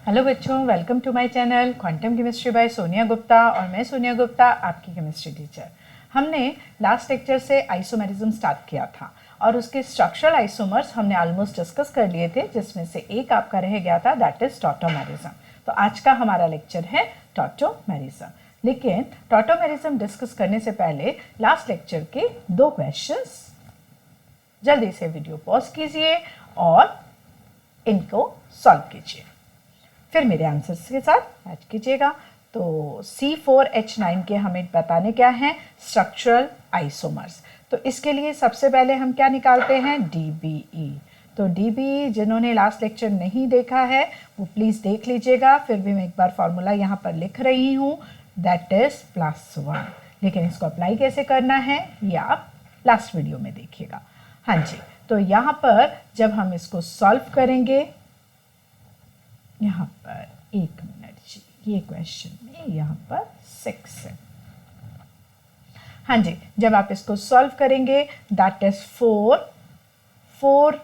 Hello बच्चों, welcome to my channel quantum chemistry by Sonia Gupta. और मैं सोनिया गुप्ता, आपकी केमिस्ट्री टीचर। हमने लास्ट लेक्चर से आइसोमेरिज्म स्टार्ट किया था और उसके स्ट्रक्चरल आइसोमर्स हमने ऑलमोस्ट डिस्कस कर लिए थे, जिसमें से एक आपका रह गया था, दैट इज टॉटोमेरिज्म। तो आज का हमारा लेक्चर है टॉटोमेरिज्म। लेकिन टॉटोमेरिज्म डिस्कस करने से पहले लास्ट लेक्चर के 2 क्वेश्चंस जल्दी से वीडियो पॉज कीजिए और इनको सॉल्व कीजिए, फिर मेरे आंसर्स के साथ मैच कीजिएगा। तो C4H9 के हमें बताने क्या हैं, स्ट्रक्चरल आइसोमर्स। तो इसके लिए सबसे पहले हम क्या निकालते हैं, DBE। तो DBE जिन्होंने लास्ट लेक्चर नहीं देखा है वो प्लीज़ देख लीजिएगा। फिर भी मैं एक बार फॉर्मूला यहाँ पर लिख रही हूँ, दैट इज +1। लेकिन इसको अप्लाई कैसे करना है ये आप लास्ट वीडियो में देखिएगा। हाँ जी, तो यहाँ पर जब हम इसको सॉल्व करेंगे, यहाँ पर 1 मिनट जी, ये क्वेश्चन में यहाँ पर 6 है। हाँ जी, जब आप इसको सॉल्व करेंगे दैट इज 4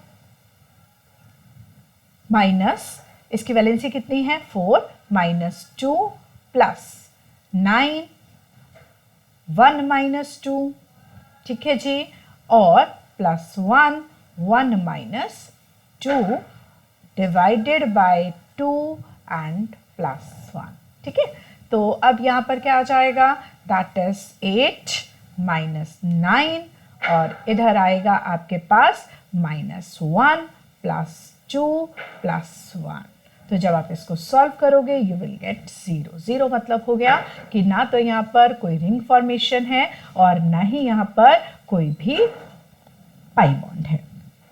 माइनस, इसकी वैलेंसी कितनी है 4 माइनस 2 प्लस 9 1 माइनस 2, ठीक है जी, और plus 1 minus 2 divided by 2 and +1, ठीक है। तो अब यहाँ पर क्या आ जाएगा, दैट इज 8 माइनस 9 और इधर आएगा आपके पास -1 प्लस 2 प्लस 1। तो जब आप इसको सॉल्व करोगे यू विल गेट 0 मतलब हो गया कि ना तो यहाँ पर कोई रिंग फॉर्मेशन है और ना ही यहाँ पर कोई भी पाई बॉन्ड है,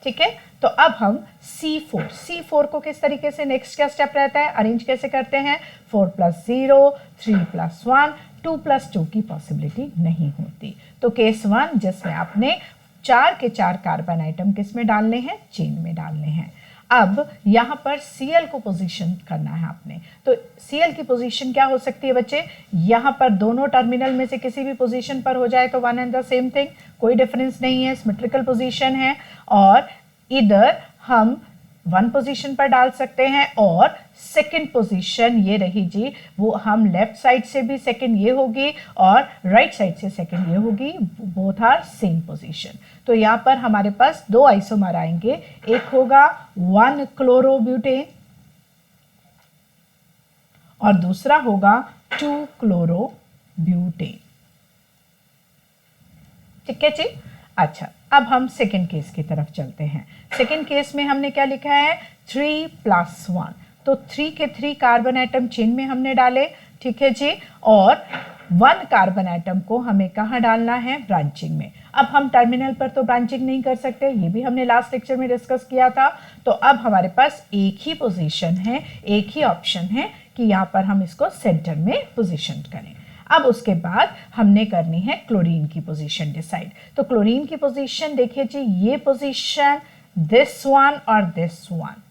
ठीक है। तो अब हम C4 को किस तरीके से, नेक्स्ट क्या स्टेप रहता है, अरेंज कैसे करते हैं, 4 + 0 3 + 1 2 + 2 की पॉसिबिलिटी नहीं होती। तो केस 1 जिसमें आपने 4 के 4 कार्बन आइटम किस में डालने हैं, चेन में डालने हैं। अब यहाँ पर Cl को पोजीशन करना है आपने। तो Cl की पोजीशन क्या हो सकती है बच्चे, यहाँ पर दोनों टर्मिनल में से किसी भी पोजीशन पर हो जाए तो one and the same thing, कोई डिफरेंस नहीं है, सिमेट्रिकल पोजीशन है। और इधर हम 1 पोजीशन पर डाल सकते हैं और सेकंड पोजीशन ये रही जी, वो हम लेफ्ट साइड से भी सेकंड ये होगी और राइट साइड से सेकंड ये होगी, बोथ आर सेम पोजीशन। तो यहाँ पर हमारे पास 2 आइसोमर आएंगे, एक होगा 1 क्लोरोब्यूटेन और दूसरा होगा 2 क्लोरोब्यूटेन, ठीक है जी। अच्छा, अब हम सेकेंड केस की तरफ चलते हैं। सेकेंड केस में हमने क्या लिखा है, 3 + 1। तो 3 के 3 कार्बन आइटम चेन में हमने डाले, ठीक है जी, और 1 कार्बन आइटम को हमें कहाँ डालना है, ब्रांचिंग में। अब हम टर्मिनल पर तो ब्रांचिंग नहीं कर सकते, ये भी हमने लास्ट लेक्चर में डिस्कस किया था। तो अब हमारे पास एक ही पोजीशन है, एक ही ऑप्शन है कि यहाँ पर हम इसको सेंटर में पोजीशन करें। अब उसके बाद हमने करनी है क्लोरीन की पोजीशन डिसाइड। तो क्लोरीन की पोजीशन देखिए जी, ये पोजीशन, दिस वन और दिस वन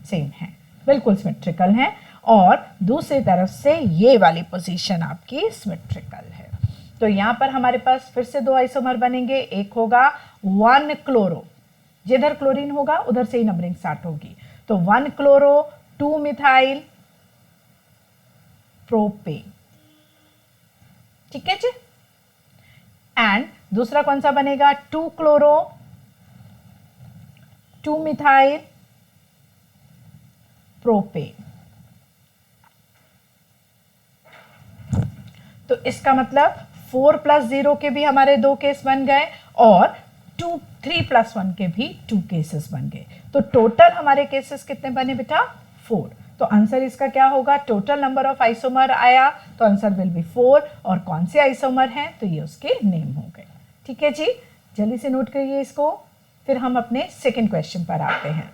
सेम है, बिल्कुल सिमेट्रिकल है, और दूसरी तरफ से ये वाली पोजीशन आपकी सिमेट्रिकल है। तो यहाँ पर हमारे पास फिर से 2 आइसोमर बनेंगे, एक होगा 1 क्लोरो, जिधर क्लोरीन होगा उधर से ही नंबरिंग स्टार्ट होगी। तो 1 क्लोरो 2 मिथाइल प्रोपेन, ठीक है जी। एंड दूसरा कौन सा बनेगा, 2 क्लोरो 2 मिथाइल प्रोपेन। तो इसका मतलब 4 + 0 के भी हमारे 2 केस बन गए और 3 + 1 के भी 2 केसेस बन गए। तो टोटल हमारे केसेस कितने बने बेटा, 4। तो आंसर इसका क्या होगा, टोटल नंबर ऑफ आइसोमर आया तो आंसर विल बी 4। और कौन से आइसोमर हैं, तो ये उसके नेम हो गए, ठीक है जी। जल्दी से नोट करिए इसको, फिर हम अपने सेकंड क्वेश्चन पर आते हैं।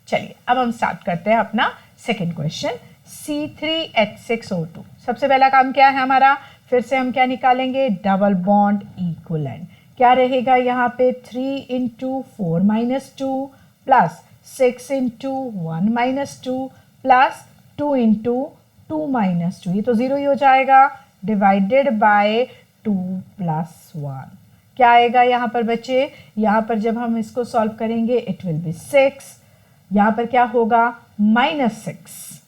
चलिए अब हम स्टार्ट करते हैं अपना सेकंड क्वेश्चन, C3H6O2। सबसे पहला काम क्या है हमारा, फिर से हम क्या निकालेंगे, डबल बॉन्ड इक्विवेलेंट। क्या रहेगा यहाँ पे, 3 × 4 - 2 प्लस 6 × 1 - 2 प्लस 2 × 2 - 2, ये तो 0 ही हो जाएगा, डिवाइडेड बाय 2 + 1। क्या आएगा यहाँ पर बच्चे, यहाँ पर जब हम इसको सॉल्व करेंगे इट विल बी 6 यहाँ पर क्या होगा -6,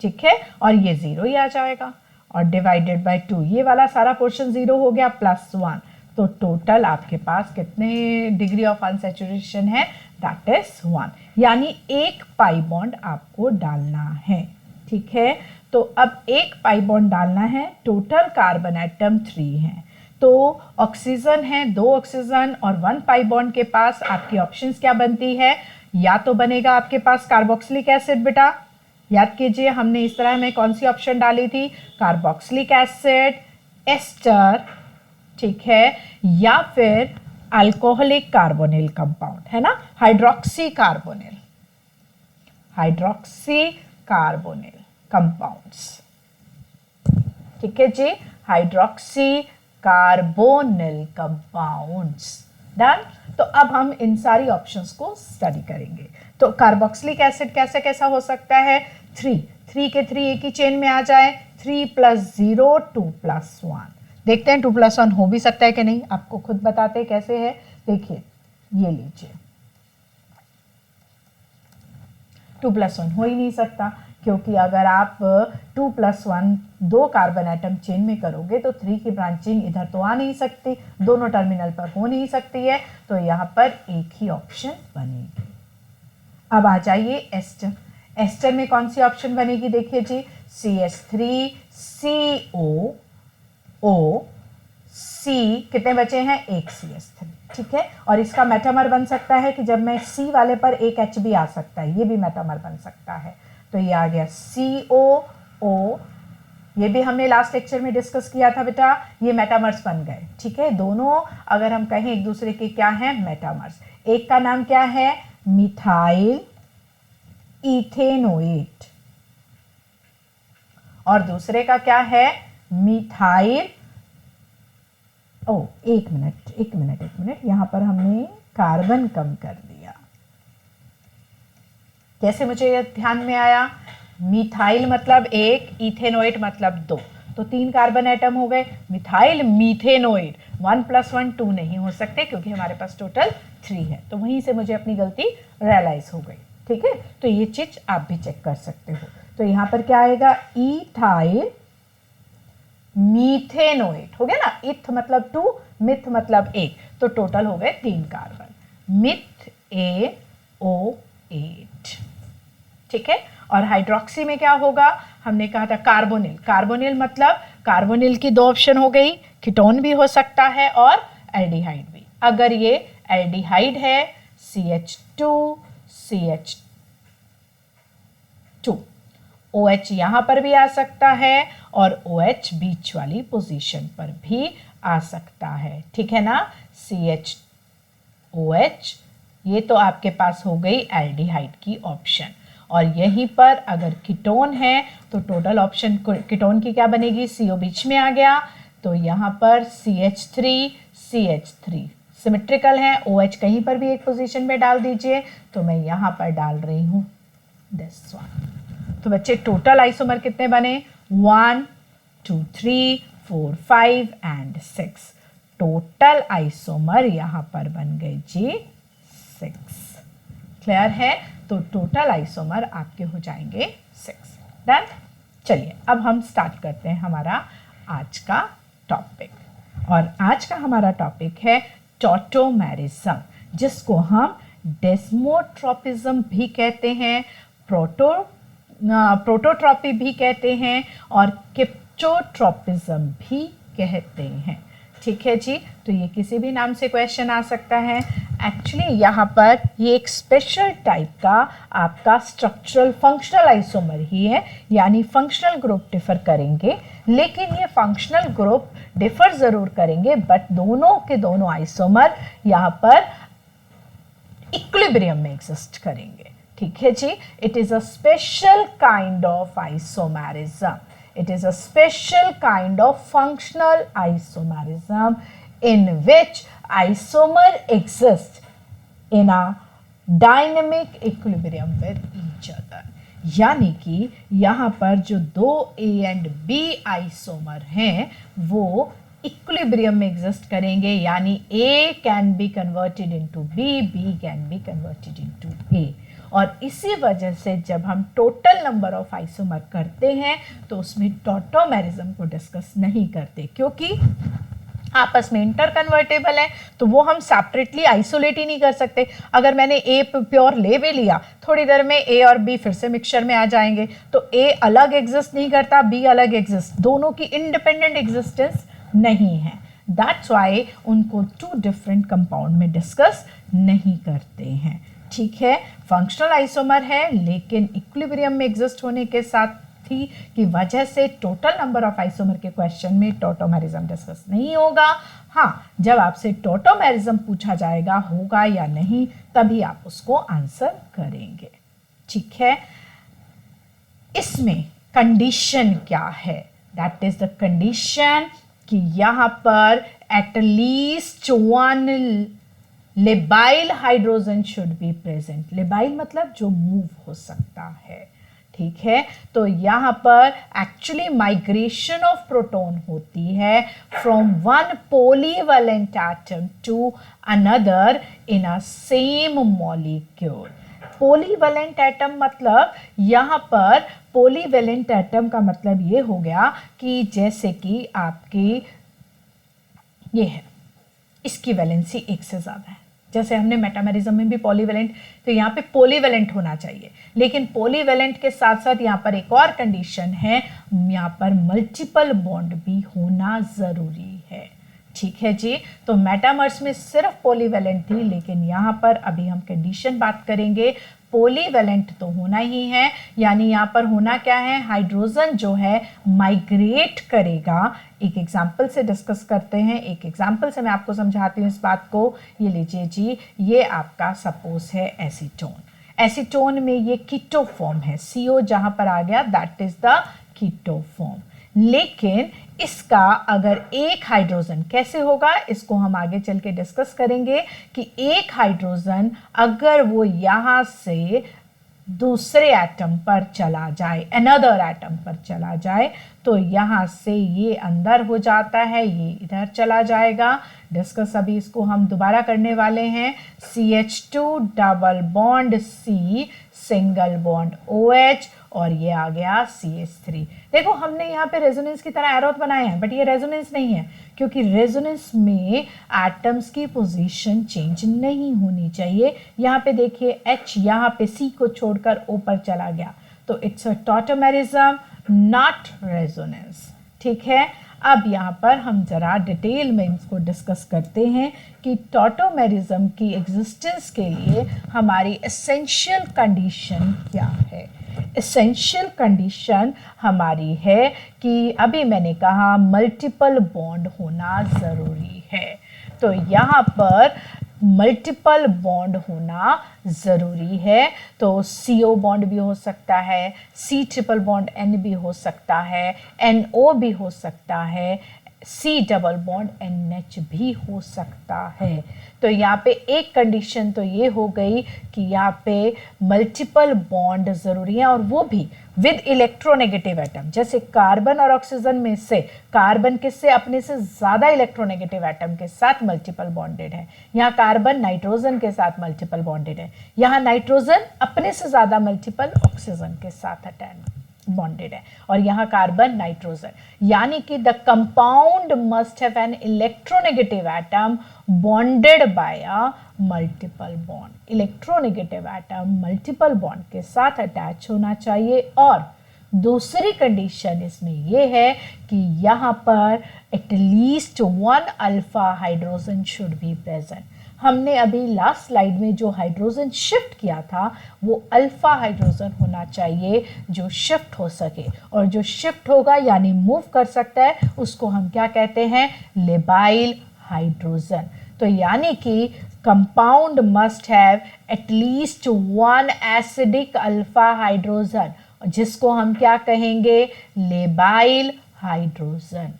ठीक है, और ये 0 ही आ जाएगा, और डिवाइडेड बाय 2, ये वाला सारा पोर्शन 0 हो गया, +1, तो टोटल आपके पास कितने डिग्री ऑफ अनसैचुरेशन है, दैट इज 1, यानी एक पाई बॉन्ड आपको डालना है, ठीक है। तो अब एक पाई बॉन्ड डालना है, टोटल कार्बन एटम 3 है, तो ऑक्सीजन है 2 ऑक्सीजन और 1 पाई बॉन्ड के पास आपकी ऑप्शंस क्या बनती है, या तो बनेगा आपके पास कार्बोक्सिलिक एसिड, बेटा याद कीजिए हमने इस तरह में कौन सी ऑप्शन डाली थी, कार्बोक्सिलिक एसिड, एस्टर, ठीक है, या फिर अल्कोहलिक कार्बोनिल कंपाउंड, है ना, हाइड्रोक्सी कार्बोनिल कंपाउंड्स, ठीक है जी, हाइड्रोक्सी कार्बोनिल कंपाउंड्स, डन। तो अब हम इन सारी ऑप्शंस को स्टडी करेंगे। तो कार्बोक्सिलिक एसिड कैसे कैसा हो सकता है, 3 के 3 एक ही चेन में आ जाए, 3 + 0 2 + 1, देखते हैं 2 + 1 हो भी सकता है कि नहीं, आपको खुद बताते हैं कैसे है, देखिए ये लीजिए 2 + 1 हो ही नहीं सकता, क्योंकि अगर आप 2 + 1 2 कार्बन एटम चेन में करोगे तो 3 की ब्रांचिंग इधर तो आ नहीं सकती, दोनों टर्मिनल पर हो नहीं सकती है, तो यहाँ पर एक ही ऑप्शन बनेगी। अब आ जाइए एस्टर, एस्टर में कौन सी ऑप्शन बनेगी, देखिए जी, CH3COO, C कितने बचे हैं, एक CH3, ठीक है, और इसका मेटामर बन सकता है कि जब मैं C वाले पर एक H भी आ सकता है, ये भी मेटामर बन सकता है, तो ये आ गया COO, ये भी हमने लास्ट लेक्चर में डिस्कस किया था बेटा, ये मेटामर्स बन गए, ठीक है, दोनों अगर हम कहें एक दूसरे के क्या हैं, मेटामर्स, एक का नाम क्या है, मिथाइल इथेनोएट, और दूसरे का क्या है, मिथाइल, एक मिनट, यहां पर हमने कार्बन कम कर दिया, कैसे मुझे यह ध्यान में आया, मिथाइल मतलब 1, इथेनोएट मतलब 2, तो 3 कार्बन एटम हो गए, मिथाइल मीथेनोएट, 1 + 1 2 नहीं हो सकते क्योंकि हमारे पास टोटल 3 है, तो वहीं से मुझे अपनी गलती रियलाइज हो गई, ठीक है, तो ये चीज आप भी चेक कर सकते हो। तो यहां पर क्या आएगा, इथाइल मीथेनोएट, हो गया ना, इथ मतलब 2, मिथ मतलब 1, तो टोटल हो गए 3 कार्बन, मिथेनोएट, ठीक है। और हाइड्रोक्सी में क्या होगा, हमने कहा था कार्बोनिल, कार्बोनिल मतलब कार्बोनिल की 2 ऑप्शन हो गई, कीटोन भी हो सकता है और एल्डिहाइड भी, अगर ये एल्डिहाइड है CH2 CH2, OH यहां पर भी आ सकता है और OH बीच वाली पोजीशन पर भी आ सकता है, ठीक है ना, CHOH, ये तो आपके पास हो गई एल्डिहाइड की ऑप्शन, और यहीं पर अगर कीटोन है तो टोटल ऑप्शन कीटोन की क्या बनेगी, CO बीच में आ गया, तो यहाँ पर CH3 सिमेट्रिकल है, OH कहीं पर भी एक पोजीशन में डाल दीजिए, तो मैं यहाँ पर डाल रही हूँ दिस वन। तो बच्चे टोटल आइसोमर कितने बने, 1 2 3 4 5 एंड 6, टोटल आइसोमर यहाँ पर बन गए जी 6, क्लियर है, तो टोटल आइसोमर आपके हो जाएंगे 6, डन। चलिए अब हम स्टार्ट करते हैं हमारा आज का टॉपिक, और आज का हमारा टॉपिक है टॉटोमेरिज्म, जिसको हम डेस्मोट्रोपिज्म भी कहते हैं, प्रोटोट्रॉपी भी कहते हैं और किप्टोट्रॉपिज्म भी कहते हैं, ठीक है जी। तो ये किसी भी नाम से क्वेश्चन आ सकता है। एक्चुअली यहाँ पर ये एक स्पेशल टाइप का आपका स्ट्रक्चरल फंक्शनल आइसोमर ही है, यानी फंक्शनल ग्रुप डिफर करेंगे, लेकिन ये फंक्शनल ग्रुप डिफर जरूर करेंगे, बट दोनों के दोनों आइसोमर यहाँ पर इक्विलिब्रियम में एग्जिस्ट करेंगे, ठीक है जी। It is a special kind of isomerism, it is a special kind of functional isomerism in which isomer exists in a dynamic equilibrium with each other, यानी कि यहाँ पर जो 2 A and B आइसोमर हैं वो इक्विलिब्रियम में exist करेंगे, यानी A can be converted into B, B can be converted into A, और इसी वजह से जब हम टोटल नंबर ऑफ आइसोमर करते हैं तो उसमें टॉटोमेरिज्म को डिस्कस नहीं करते, क्योंकि आपस में इंटर कन्वर्टेबल है, तो वो हम सेपरेटली आइसोलेट ही नहीं कर सकते। अगर मैंने ए प्योर ले भी लिया, थोड़ी देर में ए और बी फिर से मिक्सचर में आ जाएंगे, तो ए अलग एग्जिस्ट नहीं करता, बी अलग एग्जिस्ट, दोनों की इंडिपेंडेंट एग्जिस्टेंस नहीं है। दैट्स वाई उनको टू डिफरेंट कंपाउंड में डिस्कस नहीं करते हैं। ठीक है, फंक्शनल आइसोमर है लेकिन इक्विलिब्रियम में एग्जिस्ट होने के साथ थी की वजह से टोटल नंबर ऑफ आइसोमर के क्वेश्चन में टॉटोमेरिज्म डिस्कस नहीं होगा। हाँ, जब आपसे टॉटोमेरिज्म पूछा जाएगा होगा या नहीं, तभी आप उसको आंसर करेंगे। ठीक है, इसमें कंडीशन क्या है? दैट इज द कंडीशन कि यहां पर at least 1 labile hydrogen should be present. Labile मतलब जो मूव हो सकता है। ठीक है, तो यहां पर एक्चुअली माइग्रेशन ऑफ प्रोटॉन होती है from one polyvalent atom to another in a same molecule. Polyvalent atom मतलब यहां पर पोलीवैलेंट एटम का मतलब ये हो गया कि जैसे कि आपकी ये है, इसकी वैलेंसी एक से ज्यादा है। जैसे हमने मेटामेरिज्म में भी पॉलीवैलेंट, तो यहाँ पे पॉलीवैलेंट होना चाहिए, लेकिन पॉलीवैलेंट के साथ साथ यहाँ पर एक और कंडीशन है, यहाँ पर मल्टीपल बॉन्ड भी होना जरूरी है। ठीक है जी, तो मेटामर्स में सिर्फ पॉलीवैलेंट थी, लेकिन यहाँ पर अभी हम कंडीशन बात करेंगे, पॉलीवैलेंट तो होना ही है। यानी यहाँ पर होना क्या है, हाइड्रोजन जो है माइग्रेट करेगा। एक एग्जाम्पल से डिस्कस करते हैं, एक एग्जाम्पल से मैं आपको समझाती हूँ इस बात को। ये लीजिए जी, ये आपका सपोज है एसीटोन। एसीटोन में ये कीटो फॉर्म है, CO जहां पर आ गया that is the keto form. लेकिन इसका अगर एक हाइड्रोजन कैसे होगा, इसको हम आगे चल के डिस्कस करेंगे कि एक हाइड्रोजन अगर वो यहां से दूसरे एटम पर चला जाए, अनदर एटम पर चला जाए, तो यहां से ये अंदर हो जाता है, ये इधर चला जाएगा। डिस्कस अभी इसको हम दोबारा करने वाले हैं। CH2 double bond C single bond OH और ये आ गया CH3। देखो हमने यहाँ पे रेजोनेंस की तरह एरो बनाए हैं, बट ये रेजोनेंस नहीं है, क्योंकि रेजोनेंस में एटम्स की पोजीशन चेंज नहीं होनी चाहिए। यहाँ पे देखिए H यहाँ पे C को छोड़कर O पर चला गया, तो it's a tautomerism not resonance. ठीक है, अब यहाँ पर हम जरा डिटेल में इसको डिस्कस करते हैं कि टॉटोमेरिज्म की एग्जिस्टेंस के लिए हमारी एसेंशियल कंडीशन क्या है। एसेंशियल कंडीशन हमारी है कि अभी मैंने कहा मल्टीपल बॉन्ड होना ज़रूरी है, तो यहाँ पर मल्टीपल बॉन्ड होना ज़रूरी है। तो CO बॉन्ड भी हो सकता है, C ट्रिपल बॉन्ड N भी हो सकता है, NO भी हो सकता है, C डबल बॉन्ड NH भी हो सकता है। तो यहाँ पे एक कंडीशन तो ये हो गई कि यहाँ पे मल्टीपल बॉन्ड ज़रूरी है, और वो भी विद इलेक्ट्रोनेगेटिव एटम। जैसे कार्बन और ऑक्सीजन में से कार्बन किससे, अपने से ज़्यादा इलेक्ट्रोनेगेटिव एटम के साथ मल्टीपल बॉन्डेड है। यहाँ कार्बन नाइट्रोजन के साथ मल्टीपल बॉन्डेड है, यहाँ नाइट्रोजन अपने से ज़्यादा मल्टीपल ऑक्सीजन के साथ अटैच बॉन्डेड है, और यहाँ कार्बन नाइट्रोजन। यानी कि the compound must have an electronegative atom bonded by a multiple bond. Electronegative atom multiple bond के साथ अटैच होना चाहिए। और दूसरी कंडीशन इसमें यह है कि यहाँ पर at least 1 alpha hydrogen should be present. हमने अभी लास्ट स्लाइड में जो हाइड्रोजन शिफ्ट किया था वो अल्फा हाइड्रोजन होना चाहिए जो शिफ्ट हो सके, और जो शिफ्ट होगा यानी मूव कर सकता है उसको हम क्या कहते हैं, लेबाइल हाइड्रोजन। तो यानी कि compound must have at least 1 acidic alpha hydrogen, जिसको हम क्या कहेंगे, लेबाइल हाइड्रोजन।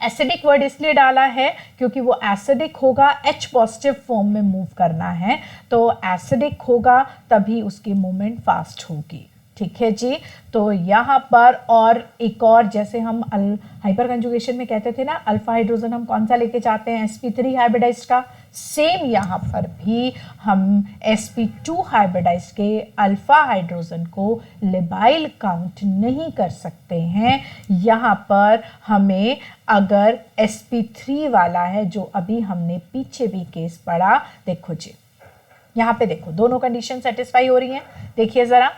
एसिडिक वर्ड इसलिए डाला है क्योंकि वो एसिडिक होगा, H पॉजिटिव फॉर्म में मूव करना है, तो एसिडिक होगा तभी उसकी मूवमेंट फास्ट होगी। ठीक है जी, तो यहाँ पर और एक और, जैसे हम हाइपर कंजुगेशन में कहते थे ना, अल्फा हाइड्रोजन हम कौन सा लेके जाते हैं, sp3 हाइब्रिडाइज्ड का, सेम यहाँ पर भी हम sp2 हाइब्रिडाइज्ड के अल्फा हाइड्रोजन को लिबाइल काउंट नहीं कर सकते हैं। यहाँ पर हमें अगर sp3 वाला है, जो अभी हमने पीछे भी केस पढ़ा, देखो जी यहाँ पे देखो दोनों कंडीशन सेटिस्फाई हो रही हैं। देखिए ज़रा,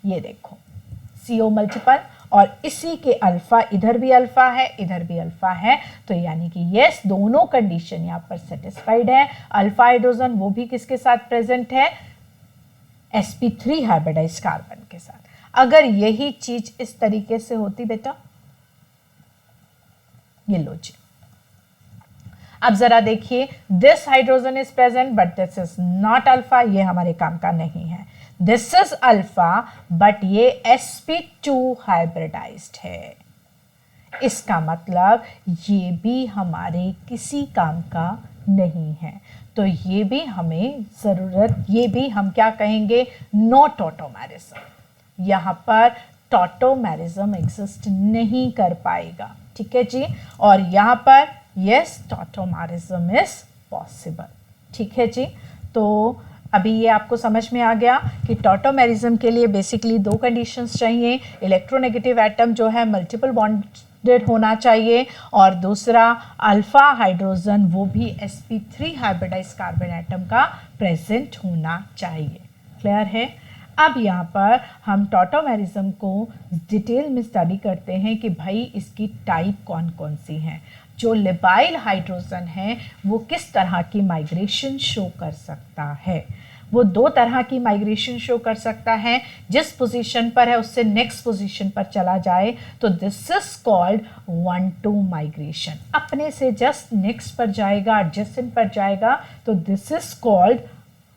ये देखो CO मल्टीपल और इसी के अल्फा, इधर भी अल्फा है इधर भी अल्फा है, तो यानी कि यस दोनों कंडीशन यहाँ पर सेटिस्फाइड है। अल्फा हाइड्रोजन वो भी किसके साथ प्रेजेंट है, sp3 हाइब्रिडाइज कार्बन के साथ। अगर यही चीज इस तरीके से होती बेटा, ये लो जी, अब जरा देखिए, this hydrogen is present but this is not alpha, ये हमारे काम का नहीं है। दिस इज अल्फा बट ये sp2 हाइब्रिडाइज्ड है। इसका मतलब ये भी हमारे किसी काम का नहीं है, तो ये भी हमें जरूरत, ये भी हम क्या कहेंगे, नो टॉटोमेरिज्म। यहाँ पर टॉटोमेरिज्म एग्जिस्ट नहीं कर पाएगा, ठीक है जी। और यहाँ पर यस टॉटोमेरिज्म इज पॉसिबल, ठीक है जी। तो अभी ये आपको समझ में आ गया कि टॉटोमेरिज्म के लिए बेसिकली दो कंडीशंस चाहिए। इलेक्ट्रोनेगेटिव एटम जो है मल्टीपल बॉन्डेड होना चाहिए, और दूसरा अल्फा हाइड्रोजन वो भी sp3 हाइब्रिडाइज कार्बन एटम का प्रेजेंट होना चाहिए। क्लियर है। अब यहाँ पर हम टॉटोमेरिज्म को डिटेल में स्टडी करते हैं कि भाई इसकी टाइप कौन कौन सी हैं। जो लिबाइल हाइड्रोजन है वो किस तरह की माइग्रेशन शो कर सकता है, वो दो तरह की माइग्रेशन शो कर सकता है। जिस पोजीशन पर है उससे नेक्स्ट पोजीशन पर चला जाए तो दिस इज कॉल्ड 1-2 माइग्रेशन। अपने से जस्ट नेक्स्ट पर जाएगा, एडजेसेंट पर जाएगा, तो दिस इज कॉल्ड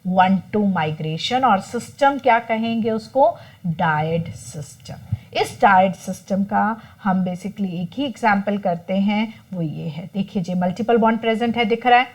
1-2 माइग्रेशन। और सिस्टम क्या कहेंगे उसको, डायड सिस्टम। इस डायड सिस्टम का हम बेसिकली एक ही एग्जाम्पल करते हैं, वो ये है। देखिए जी, मल्टीपल बॉन्ड प्रेजेंट है, दिख रहा है,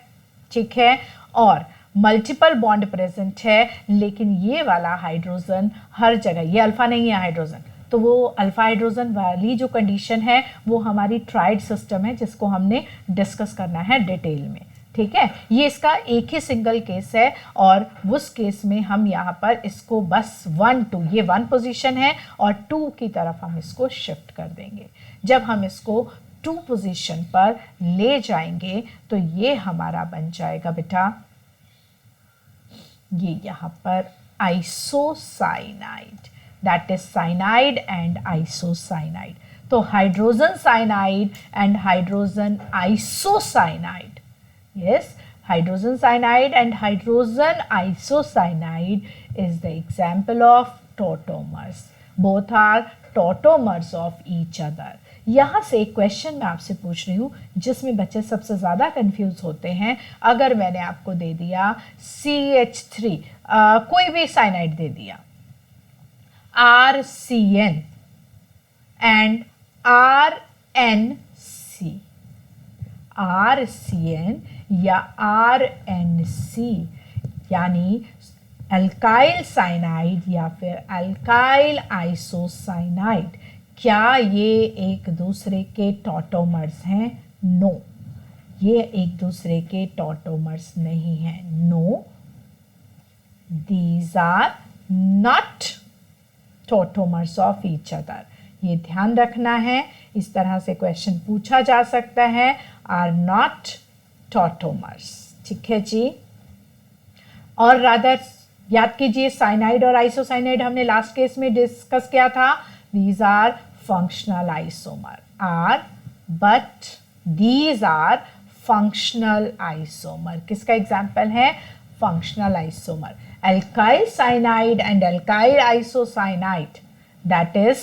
ठीक है, और मल्टीपल बॉन्ड प्रेजेंट है, लेकिन ये वाला हाइड्रोजन हर जगह, ये अल्फा नहीं है हाइड्रोजन, तो वो अल्फा हाइड्रोजन वाली जो कंडीशन है वो हमारी ट्राइड सिस्टम है, जिसको हमने डिस्कस करना है डिटेल में, ठीक है। ये इसका एक ही सिंगल केस है, और उस केस में हम यहाँ पर इसको बस 1-2, ये 1 पोजीशन है और 2 की तरफ हम इसको शिफ्ट कर देंगे। जब हम इसको 2 पोजीशन पर ले जाएंगे तो ये हमारा बन जाएगा बेटा, ये यहाँ पर isocyanide, that is cyanide and isocyanide. तो hydrogen cyanide and hydrogen isocyanide, yes, hydrogen cyanide and hydrogen isocyanide is the example of tautomers. Both are tautomers of each other. यहाँ से एक क्वेश्चन मैं आपसे पूछ रही हूँ जिसमें बच्चे सबसे ज़्यादा कंफ्यूज होते हैं। अगर मैंने आपको दे दिया CH3, कोई भी साइनाइड दे दिया, RCN and RNC, RCN या RNC, यानी अल्काइल साइनाइड या फिर अल्काइल आइसोसाइनाइड, क्या ये एक दूसरे के टॉटोमर्स हैं? नो, ये एक दूसरे के टॉटोमर्स नहीं हैं। No, these are not tautomers of each other. ये ध्यान रखना है, इस तरह से क्वेश्चन पूछा जा सकता है, आर नॉट टॉटोमर्स, ठीक है जी। और रादर याद कीजिए, साइनाइड और आइसोसाइनाइड हमने लास्ट केस में डिस्कस किया था, these are functional isomer, are but these are functional isomer. किसका एग्जाम्पल है? Functional isomer. Alkyl cyanide and alkyl isocyanide, that is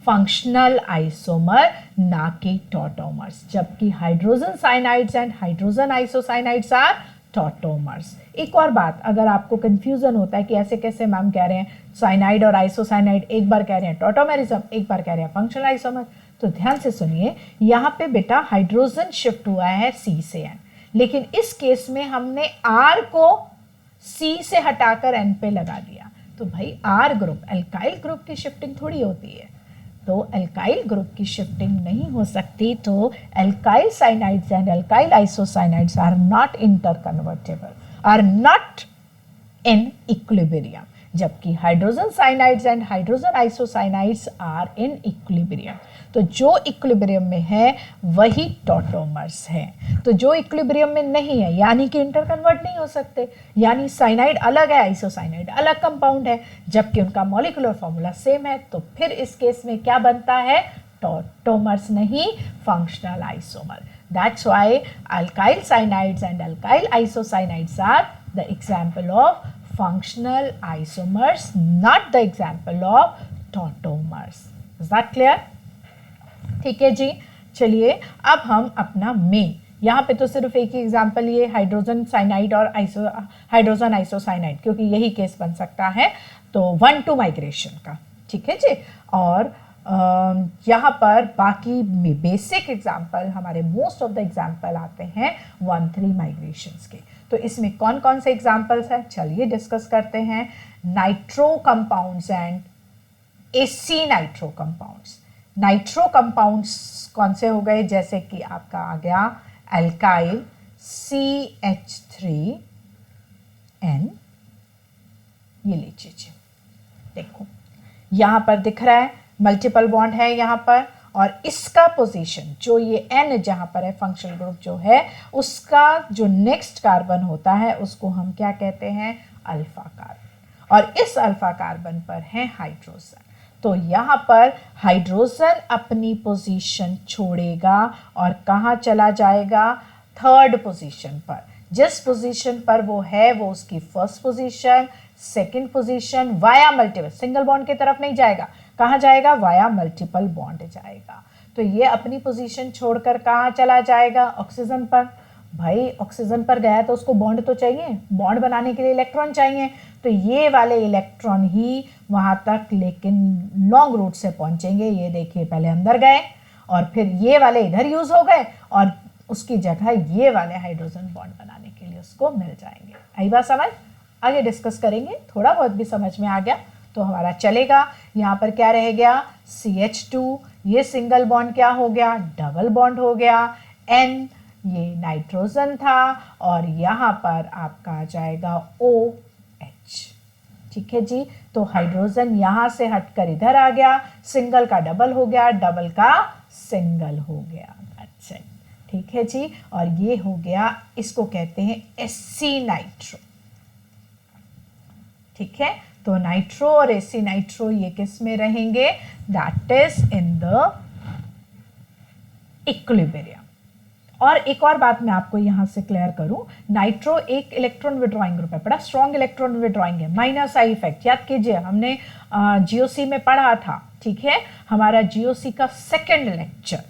functional isomer, ना कि टॉटोमर्स। जबकि hydrogen cyanides and hydrogen isocyanides are tautomers. एक और बात, अगर आपको कंफ्यूजन होता है कि ऐसे कैसे मैम कह रहे हैं साइनाइड और आइसोसाइनाइड, एक बार कह रहे हैं टॉटोमेरिज्म, एक बार कह रहे हैं फंक्शनल आइसोमर, तो ध्यान से सुनिए, यहाँ पे बेटा हाइड्रोजन शिफ्ट हुआ है C से N, लेकिन इस केस में हमने R को C से हटाकर N पे लगा दिया। तो भाई R ग्रुप, अल्काइल ग्रुप की शिफ्टिंग थोड़ी होती है, तो अल्काइल ग्रुप की शिफ्टिंग नहीं हो सकती, तो alkyl cyanides and alkyl isocyanides are not interconvertible, are not in equilibrium, जबकि hydrogen cyanides and hydrogen isocyanides are in equilibrium. तो जो इक्विलिब्रियम में है वही टॉटोमर्स है, तो जो इक्विलिब्रियम में नहीं है यानी कि इंटरकन्वर्ट नहीं हो सकते, यानी साइनाइड अलग है, आइसोसाइनाइड अलग कंपाउंड है, जबकि उनका मॉलिक्यूलर फॉर्मूला सेम है। तो फिर इस केस में क्या बनता है, टॉटोमर्स नहीं, functional isomer. That's why alkyl cyanides and alkyl isocyanides are the example of functional isomers, not the example of tautomers. Is that clear? ठीक है जी, चलिए अब हम अपना मेन, यहाँ पे तो सिर्फ एक ही एग्जाम्पल ये हाइड्रोजन साइनाइड और हाइड्रोजन आइसोसाइनाइड, क्योंकि यही केस बन सकता है तो 1-2 माइग्रेशन का, ठीक है जी। और यहाँ पर बाकी बेसिक एग्जाम्पल हमारे मोस्ट ऑफ द एग्जाम्पल आते हैं 1-3 माइग्रेशंस के। तो इसमें कौन कौन से एग्जाम्पल्स हैं, चलिए डिस्कस करते हैं। Nitro compounds and AC nitro compounds. Nitro compounds कौन से हो गए, जैसे कि आपका आ गया अल्काइल CH3N, ये लीजिए, देखो यहां पर दिख रहा है मल्टीपल बॉन्ड है यहाँ पर, और इसका पोजीशन जो ये N जहाँ पर है फंक्शनल ग्रुप जो है, उसका जो नेक्स्ट कार्बन होता है उसको हम क्या कहते हैं, अल्फा कार्बन, और इस अल्फा कार्बन पर है हाइड्रोजन। तो यहाँ पर हाइड्रोजन अपनी पोजीशन छोड़ेगा और कहाँ चला जाएगा, थर्ड पोजीशन पर। जिस पोजीशन पर वो है वो उसकी first position, second position, via multiple, single bond की तरफ नहीं जाएगा, कहाँ जाएगा, वाया मल्टीपल बॉन्ड जाएगा। तो ये अपनी पोजीशन छोड़कर कहाँ चला जाएगा, ऑक्सीजन पर। भाई ऑक्सीजन पर गया तो उसको बॉन्ड तो चाहिए, बॉन्ड बनाने के लिए इलेक्ट्रॉन चाहिए, तो ये वाले इलेक्ट्रॉन ही वहाँ तक लेकिन लॉन्ग रूट से पहुँचेंगे। ये देखिए पहले अंदर गए और फिर ये वाले इधर यूज हो गए और उसकी जगह ये वाले हाइड्रोजन बॉन्ड बनाने के लिए उसको मिल जाएंगे। आई बात समझ, आगे डिस्कस करेंगे, थोड़ा बहुत भी समझ में आ गया तो हमारा चलेगा। यहाँ पर क्या रह गया, CH2, ये सिंगल बॉन्ड क्या हो गया, डबल बॉन्ड हो गया, N ये नाइट्रोजन था, और यहाँ पर आपका आ जाएगा OH, ठीक है जी। तो हाइड्रोजन यहाँ से हटकर इधर आ गया, सिंगल का डबल हो गया, डबल का सिंगल हो गया, अच्छा ठीक है जी। और ये हो गया, इसको कहते हैं Sc नाइट्रो, ठीक है। तो नाइट्रो और एसी नाइट्रो ये किस में रहेंगे, that is in the equilibrium. और एक और बात मैं आपको यहां से क्लियर करूं, नाइट्रो एक इलेक्ट्रॉन विड्रॉइंग ग्रुप है, बड़ा स्ट्रॉन्ग इलेक्ट्रॉन विड्रॉइंग है, माइनस आई इफेक्ट याद कीजिए, हमने जीओसी में पढ़ा था, ठीक है, हमारा जीओसी का सेकेंड लेक्चर,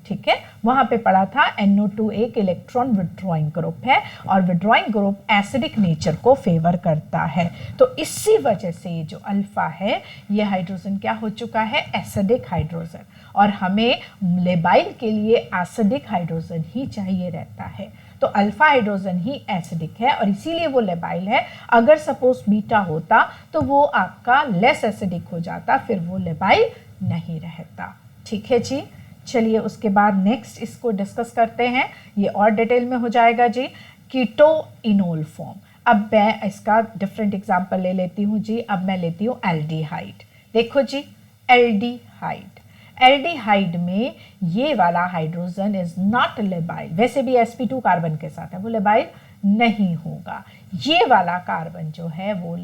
ठीक है, वहां पे पढ़ा था NO2 एक इलेक्ट्रॉन विड्रॉइंग ग्रुप है और विड्रॉइंग ग्रुप एसिडिक नेचर को फेवर करता है। तो इसी वजह से ये जो अल्फा है ये हाइड्रोजन क्या हो चुका है, एसिडिक हाइड्रोजन, और हमें लेबाइल के लिए एसिडिक हाइड्रोजन ही चाहिए रहता है। तो अल्फा हाइड्रोजन ही एसिडिक है और इसीलिए वो लेबाइल है। अगर सपोज बीटा होता तो वो आपका लेस एसिडिक हो जाता, फिर वो लेबाइल नहीं रहता, ठीक है जी। चलिए उसके बाद नेक्स्ट इसको डिस्कस करते हैं, ये और डिटेल में हो जाएगा जी, कीटो इनोल फॉर्म। अब मैं इसका डिफरेंट एग्जांपल ले लेती हूँ जी। अब मैं लेती हूँ एल्डिहाइड, देखो जी एल्डिहाइड, एल्डिहाइड में ये वाला हाइड्रोजन इज नॉट लेबाइल, वैसे भी sp2 कार्बन के साथ है, वो लेबाइल नहीं होगा। ये वाला कार्बन जो है वो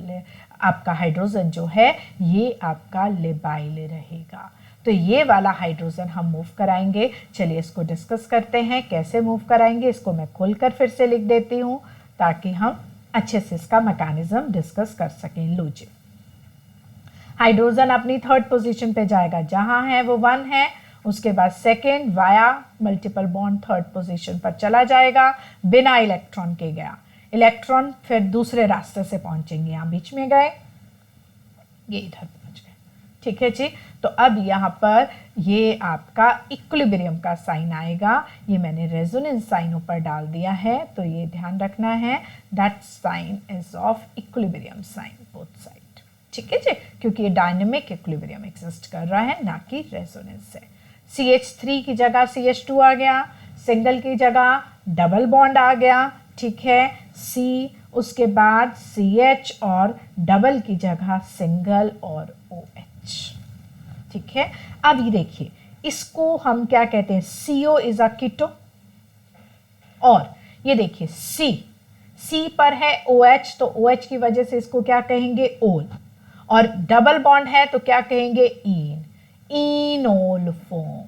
आपका हाइड्रोजन जो है ये आपका लेबाइल रहेगा। तो ये वाला हाइड्रोजन हम मूव कराएंगे, चलिए इसको डिस्कस करते हैं कैसे मूव कराएंगे। इसको मैं खोलकर फिर से लिख देती हूँ ताकि हम अच्छे से इसका मैकेनिज्म डिस्कस कर सकें। लो जी, हाइड्रोजन अपनी थर्ड पोजीशन पे जाएगा, जहां है वो 1 है, उसके बाद second via multiple bond third position पर चला जाएगा, बिना इलेक्ट्रॉन के गया, इलेक्ट्रॉन फिर दूसरे रास्ते से पहुंचेंगे, यहाँ बीच में गए, ये इधर पहुंच गए, ठीक है जी। तो अब यहाँ पर ये आपका इक्विलिब्रियम का साइन आएगा, ये मैंने रेजोनेंस साइन ऊपर डाल दिया है, तो ये ध्यान रखना है, that sign is of equilibrium sign both side, ठीक है जी, क्योंकि ये डायनेमिक इक्विलिब्रियम एग्जिस्ट कर रहा है, ना कि रेजोनेंस है। CH3 की जगह CH2 आ गया, सिंगल की जगह डबल बॉन्ड आ गया, ठीक है, C, उसके बाद CH और डबल की जगह सिंगल और OH, ठीक है। अब ये देखिए, इसको हम क्या कहते हैं, CO इज अ कीटो, और ये देखिए C पर है OH, तो OH की वजह से इसको क्या कहेंगे, ओल, और डबल बॉन्ड है तो क्या कहेंगे, इनोल फॉर्म,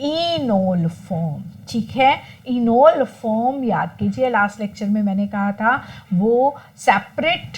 इनोल फॉर्म, ठीक है। इनोल फॉर्म याद कीजिए, लास्ट लेक्चर में मैंने कहा था वो सेपरेट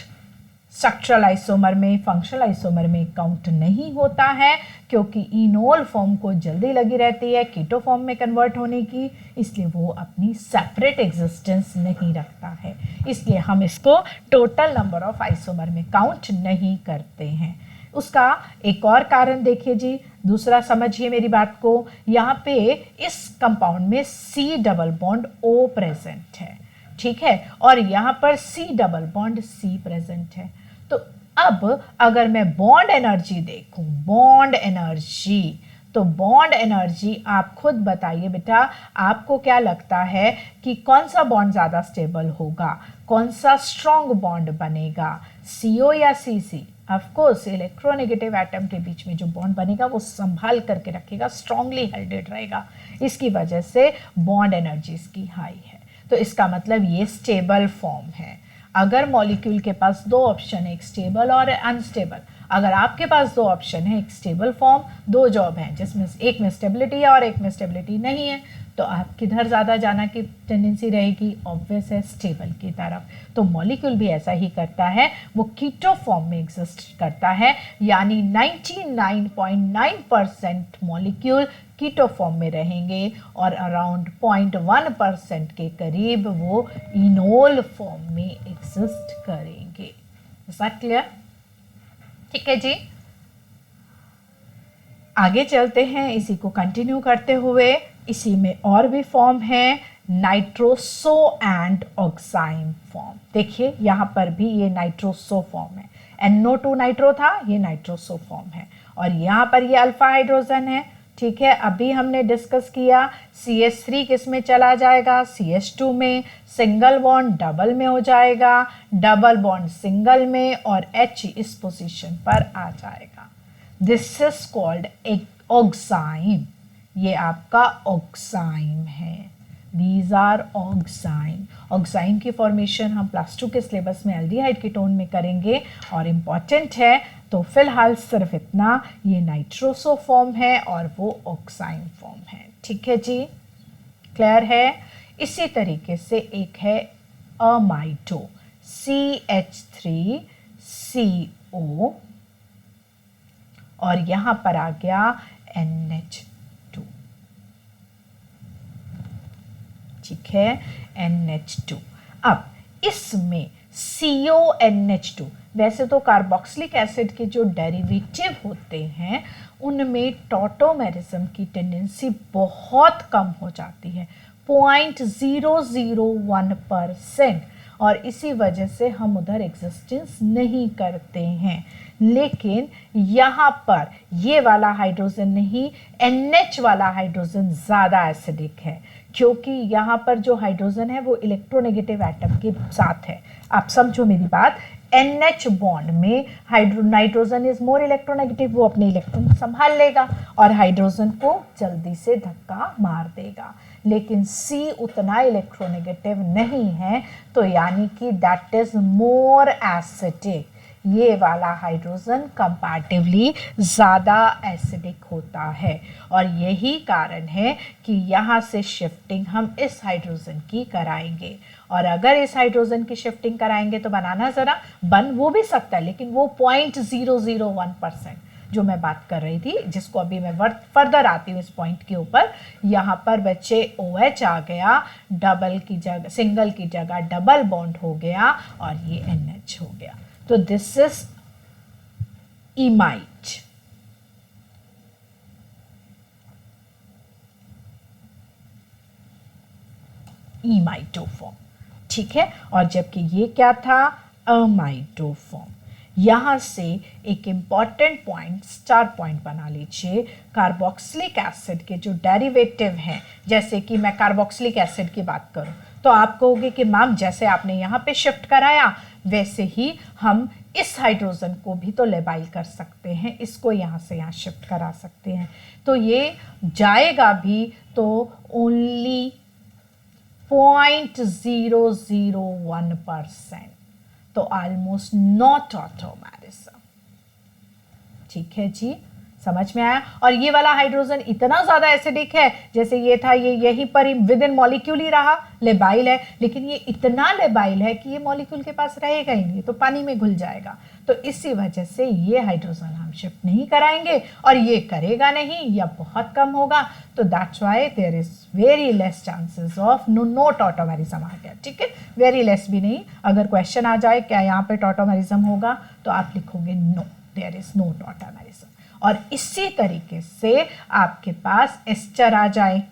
स्ट्रक्चरल आइसोमर में, फंक्शनल आइसोमर में काउंट नहीं होता है, क्योंकि इनोल फॉर्म को जल्दी लगी रहती है कीटो फॉर्म में कन्वर्ट होने की, इसलिए वो अपनी सेपरेट एग्जिस्टेंस नहीं रखता है, इसलिए हम इसको टोटल नंबर ऑफ आइसोमर में काउंट नहीं करते हैं। उसका एक और कारण देखिए जी, दूसरा समझिए मेरी बात को, यहाँ पे इस कंपाउंड में C double bond O present है, ठीक है, और यहाँ पर C double bond C present है। तो अब अगर मैं बॉन्ड एनर्जी देखूं, बॉन्ड एनर्जी, तो बॉन्ड एनर्जी आप खुद बताइए बेटा, आपको क्या लगता है कि कौन सा बॉन्ड ज़्यादा स्टेबल होगा, कौन सा स्ट्रॉन्ग बॉन्ड बनेगा, CO या CC? Of course electronegative atom के बीच में जो बॉन्ड बनेगा वो संभाल करके रखेगा, स्ट्रांगली हेल्डेड रहेगा, इसकी वजह से बॉन्ड एनर्जी इसकी हाई है। तो इसका मतलब ये स्टेबल फॉर्म है। अगर मॉलिक्यूल के पास दो ऑप्शन है, एक स्टेबल और अनस्टेबल, अगर आपके पास दो ऑप्शन है, एक स्टेबल फॉर्म, दो जॉब हैं जिसमें एक में स्टेबिलिटी है और एक में स्टेबिलिटी नहीं है, तो आप किधर ज़्यादा जाना की टेंडेंसी रहेगी, ऑब्वियस है स्टेबल की तरफ। तो मॉलिक्यूल भी ऐसा ही करता है, वो कीटो फॉर्म में एग्जिस्ट करता है, यानी 99.9% मॉलिक्यूल कीटो फॉर्म में रहेंगे और अराउंड 0.1% के करीब वो इनोल फॉर्म में एग्जिस्ट करेंगे। Is that clear? ठीक है जी, आगे चलते हैं, इसी को कंटिन्यू करते हुए। इसी में और भी फॉर्म है, नाइट्रोसो एंड ऑक्साइम फॉर्म। देखिए यहाँ पर भी ये नाइट्रोसो फॉर्म है, NO2 नाइट्रो था, ये नाइट्रोसो फॉर्म है, और यहाँ पर ये अल्फा हाइड्रोजन है, ठीक है। अभी हमने डिस्कस किया CH3 किस में चला जाएगा, CH2 में, सिंगल बॉन्ड डबल में हो जाएगा, डबल बॉन्ड सिंगल में, और H इस पोजीशन पर आ जाएगा। दिस इज कॉल्ड एक ऑक्साइम, ये आपका ऑक्साइम है, दीज आर ऑक्साइम। ऑक्साइम की फॉर्मेशन हम +2 के सिलेबस में एल्डिहाइड कीटोन में करेंगे और इम्पॉर्टेंट है, तो फिलहाल सिर्फ इतना, ये नाइट्रोसो फॉर्म है और वो ऑक्साइम फॉर्म है, ठीक है जी, क्लियर है। इसी तरीके से एक है अमाइडो, CH3CO, और यहां पर आ गया NH2, ठीक है, NH2। अब इसमें CONH2, वैसे तो कार्बोक्सिलिक एसिड के जो डेरिवेटिव होते हैं उनमें टॉटोमेरिज्म की टेंडेंसी बहुत कम हो जाती है, 0.001%, और इसी वजह से हम उधर एग्जिस्टेंस नहीं करते हैं। लेकिन यहाँ पर ये वाला हाइड्रोजन नहीं, NH वाला हाइड्रोजन ज़्यादा एसिडिक है, क्योंकि यहाँ पर जो हाइड्रोजन है वो इलेक्ट्रोनेगेटिव एटम के साथ है। आप समझो मेरी बात, NH बॉन्ड में नाइट्रोजन इज मोर इलेक्ट्रोनेगेटिव, वो अपने इलेक्ट्रॉन संभाल लेगा और हाइड्रोजन को जल्दी से धक्का मार देगा, लेकिन C उतना इलेक्ट्रोनेगेटिव नहीं है, तो यानी कि दैट इज मोर एसिडिक, ये वाला हाइड्रोजन कंपैरेटिवली ज़्यादा एसिडिक होता है, और यही कारण है कि यहाँ से शिफ्टिंग हम इस हाइड्रोजन की कराएंगे, और अगर इस हाइड्रोजन की शिफ्टिंग कराएंगे तो बनाना ज़रा बन वो भी सकता है, लेकिन वो 0.001% जो मैं बात कर रही थी, जिसको अभी मैं फर्दर आती हूँ इस पॉइंट के ऊपर। यहाँ पर बच्चे OH आ गया, डबल की जगह सिंगल की जगह डबल बॉन्ड हो गया, और ये NH हो गया, तो दिस इज इमाइड। इमाइडोफॉर्म, ठीक है, और जबकि ये क्या था, अमाइडोफॉर्म। यहाँ से एक इम्पॉर्टेंट पॉइंट, स्टार पॉइंट बना लीजिए। कार्बोक्सिलिक एसिड के जो डेरिवेटिव हैं, जैसे कि मैं कार्बोक्सिलिक एसिड की बात करूँ तो आप कहोगे कि मैम जैसे आपने यहाँ पे शिफ्ट कराया वैसे ही हम इस हाइड्रोजन को भी तो लेबाइल कर सकते हैं, इसको यहाँ से यहाँ शिफ्ट करा सकते हैं। तो ये जाएगा भी तो ओनली 0.001%, तो ऑलमोस्ट नॉट ऑटोमेरिज्म। ठीक है जी, समझ में आया। और ये वाला हाइड्रोजन इतना ज्यादा एसिडिक है, जैसे ये था, ये यहीं पर ही विद इन मॉलिक्यूल ही रहा, लेबाइल है, लेकिन ये इतना लेबाइल है कि ये मॉलिक्यूल के पास रहेगा ही नहीं, तो पानी में घुल जाएगा। तो इसी वजह से ये हाइड्रोजन हम शिफ्ट नहीं कराएंगे और ये करेगा नहीं या बहुत कम होगा। तो that's why there is very less chances of no tautomerism आ गया। ठीक है, वेरी लेस भी नहीं। अगर क्वेश्चन आ जाए क्या यहाँ पे टॉटोमेरिज्म होगा, तो आप लिखोगे no, there is no tautomerism. और इसी तरीके से आपके पास एस्टर आ जाए।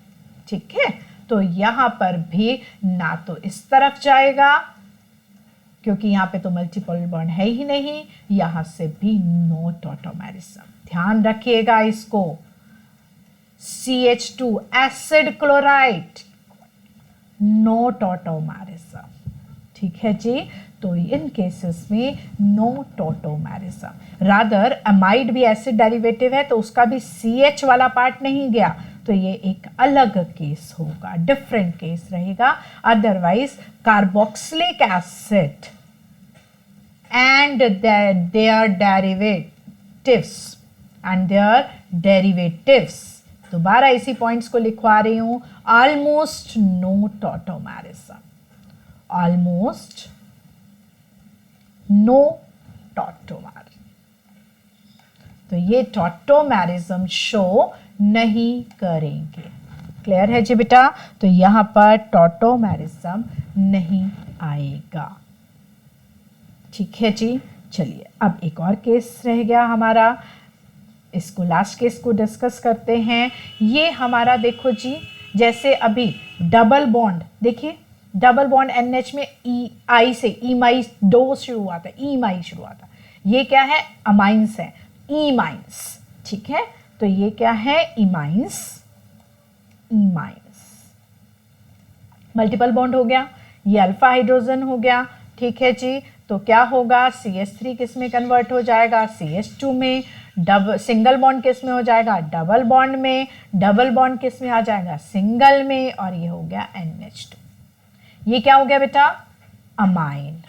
ठीक है, तो यहां पर भी ना तो इस तरफ जाएगा क्योंकि यहां पे तो मल्टीपल बॉन्ड है ही नहीं, यहां से भी नो टॉटोमेरिज्म। ध्यान रखिएगा इसको। CH2 acid chloride, no tautomerism. ठीक है जी, तो इन केसेस में नो टॉटोमेरिज्म। रादर अमाइड भी एसिड डेरिवेटिव है तो उसका भी CH वाला पार्ट नहीं गया, तो ये एक अलग केस होगा, डिफरेंट केस रहेगा। Otherwise carboxylic acid and their derivatives, दोबारा इसी पॉइंट्स को लिखवा रही हूं, almost no tautomerism, almost no tautomerism. तो ये टॉटोमेरिज्म शो नहीं करेंगे। क्लियर है जी बेटा, तो यहां पर टॉटोमेरिज्म नहीं आएगा। ठीक है जी, चलिए अब एक और केस रह गया हमारा, इसको लास्ट केस को डिस्कस करते हैं। ये हमारा देखो जी, जैसे अभी डबल बॉन्ड, देखिए डबल बॉन्ड NH में आई से ईमाई दो शुरू हुआ था, ईमाई शुरू हुआ था। ये क्या है, अमाइंस है, ईमाइंस। ठीक है, तो ये क्या है, इमाइंस, इमाइंस। मल्टीपल बॉन्ड हो गया, ये अल्फा हाइड्रोजन हो गया। ठीक है जी, तो क्या होगा, CH3 किस में कन्वर्ट हो जाएगा, CH2 में। सिंगल बॉन्ड किस में हो जाएगा, डबल बॉन्ड में। डबल बॉन्ड किस में आ जाएगा, सिंगल में, और ये हो गया NH2। ये क्या हो गया बेटा, अमाइन।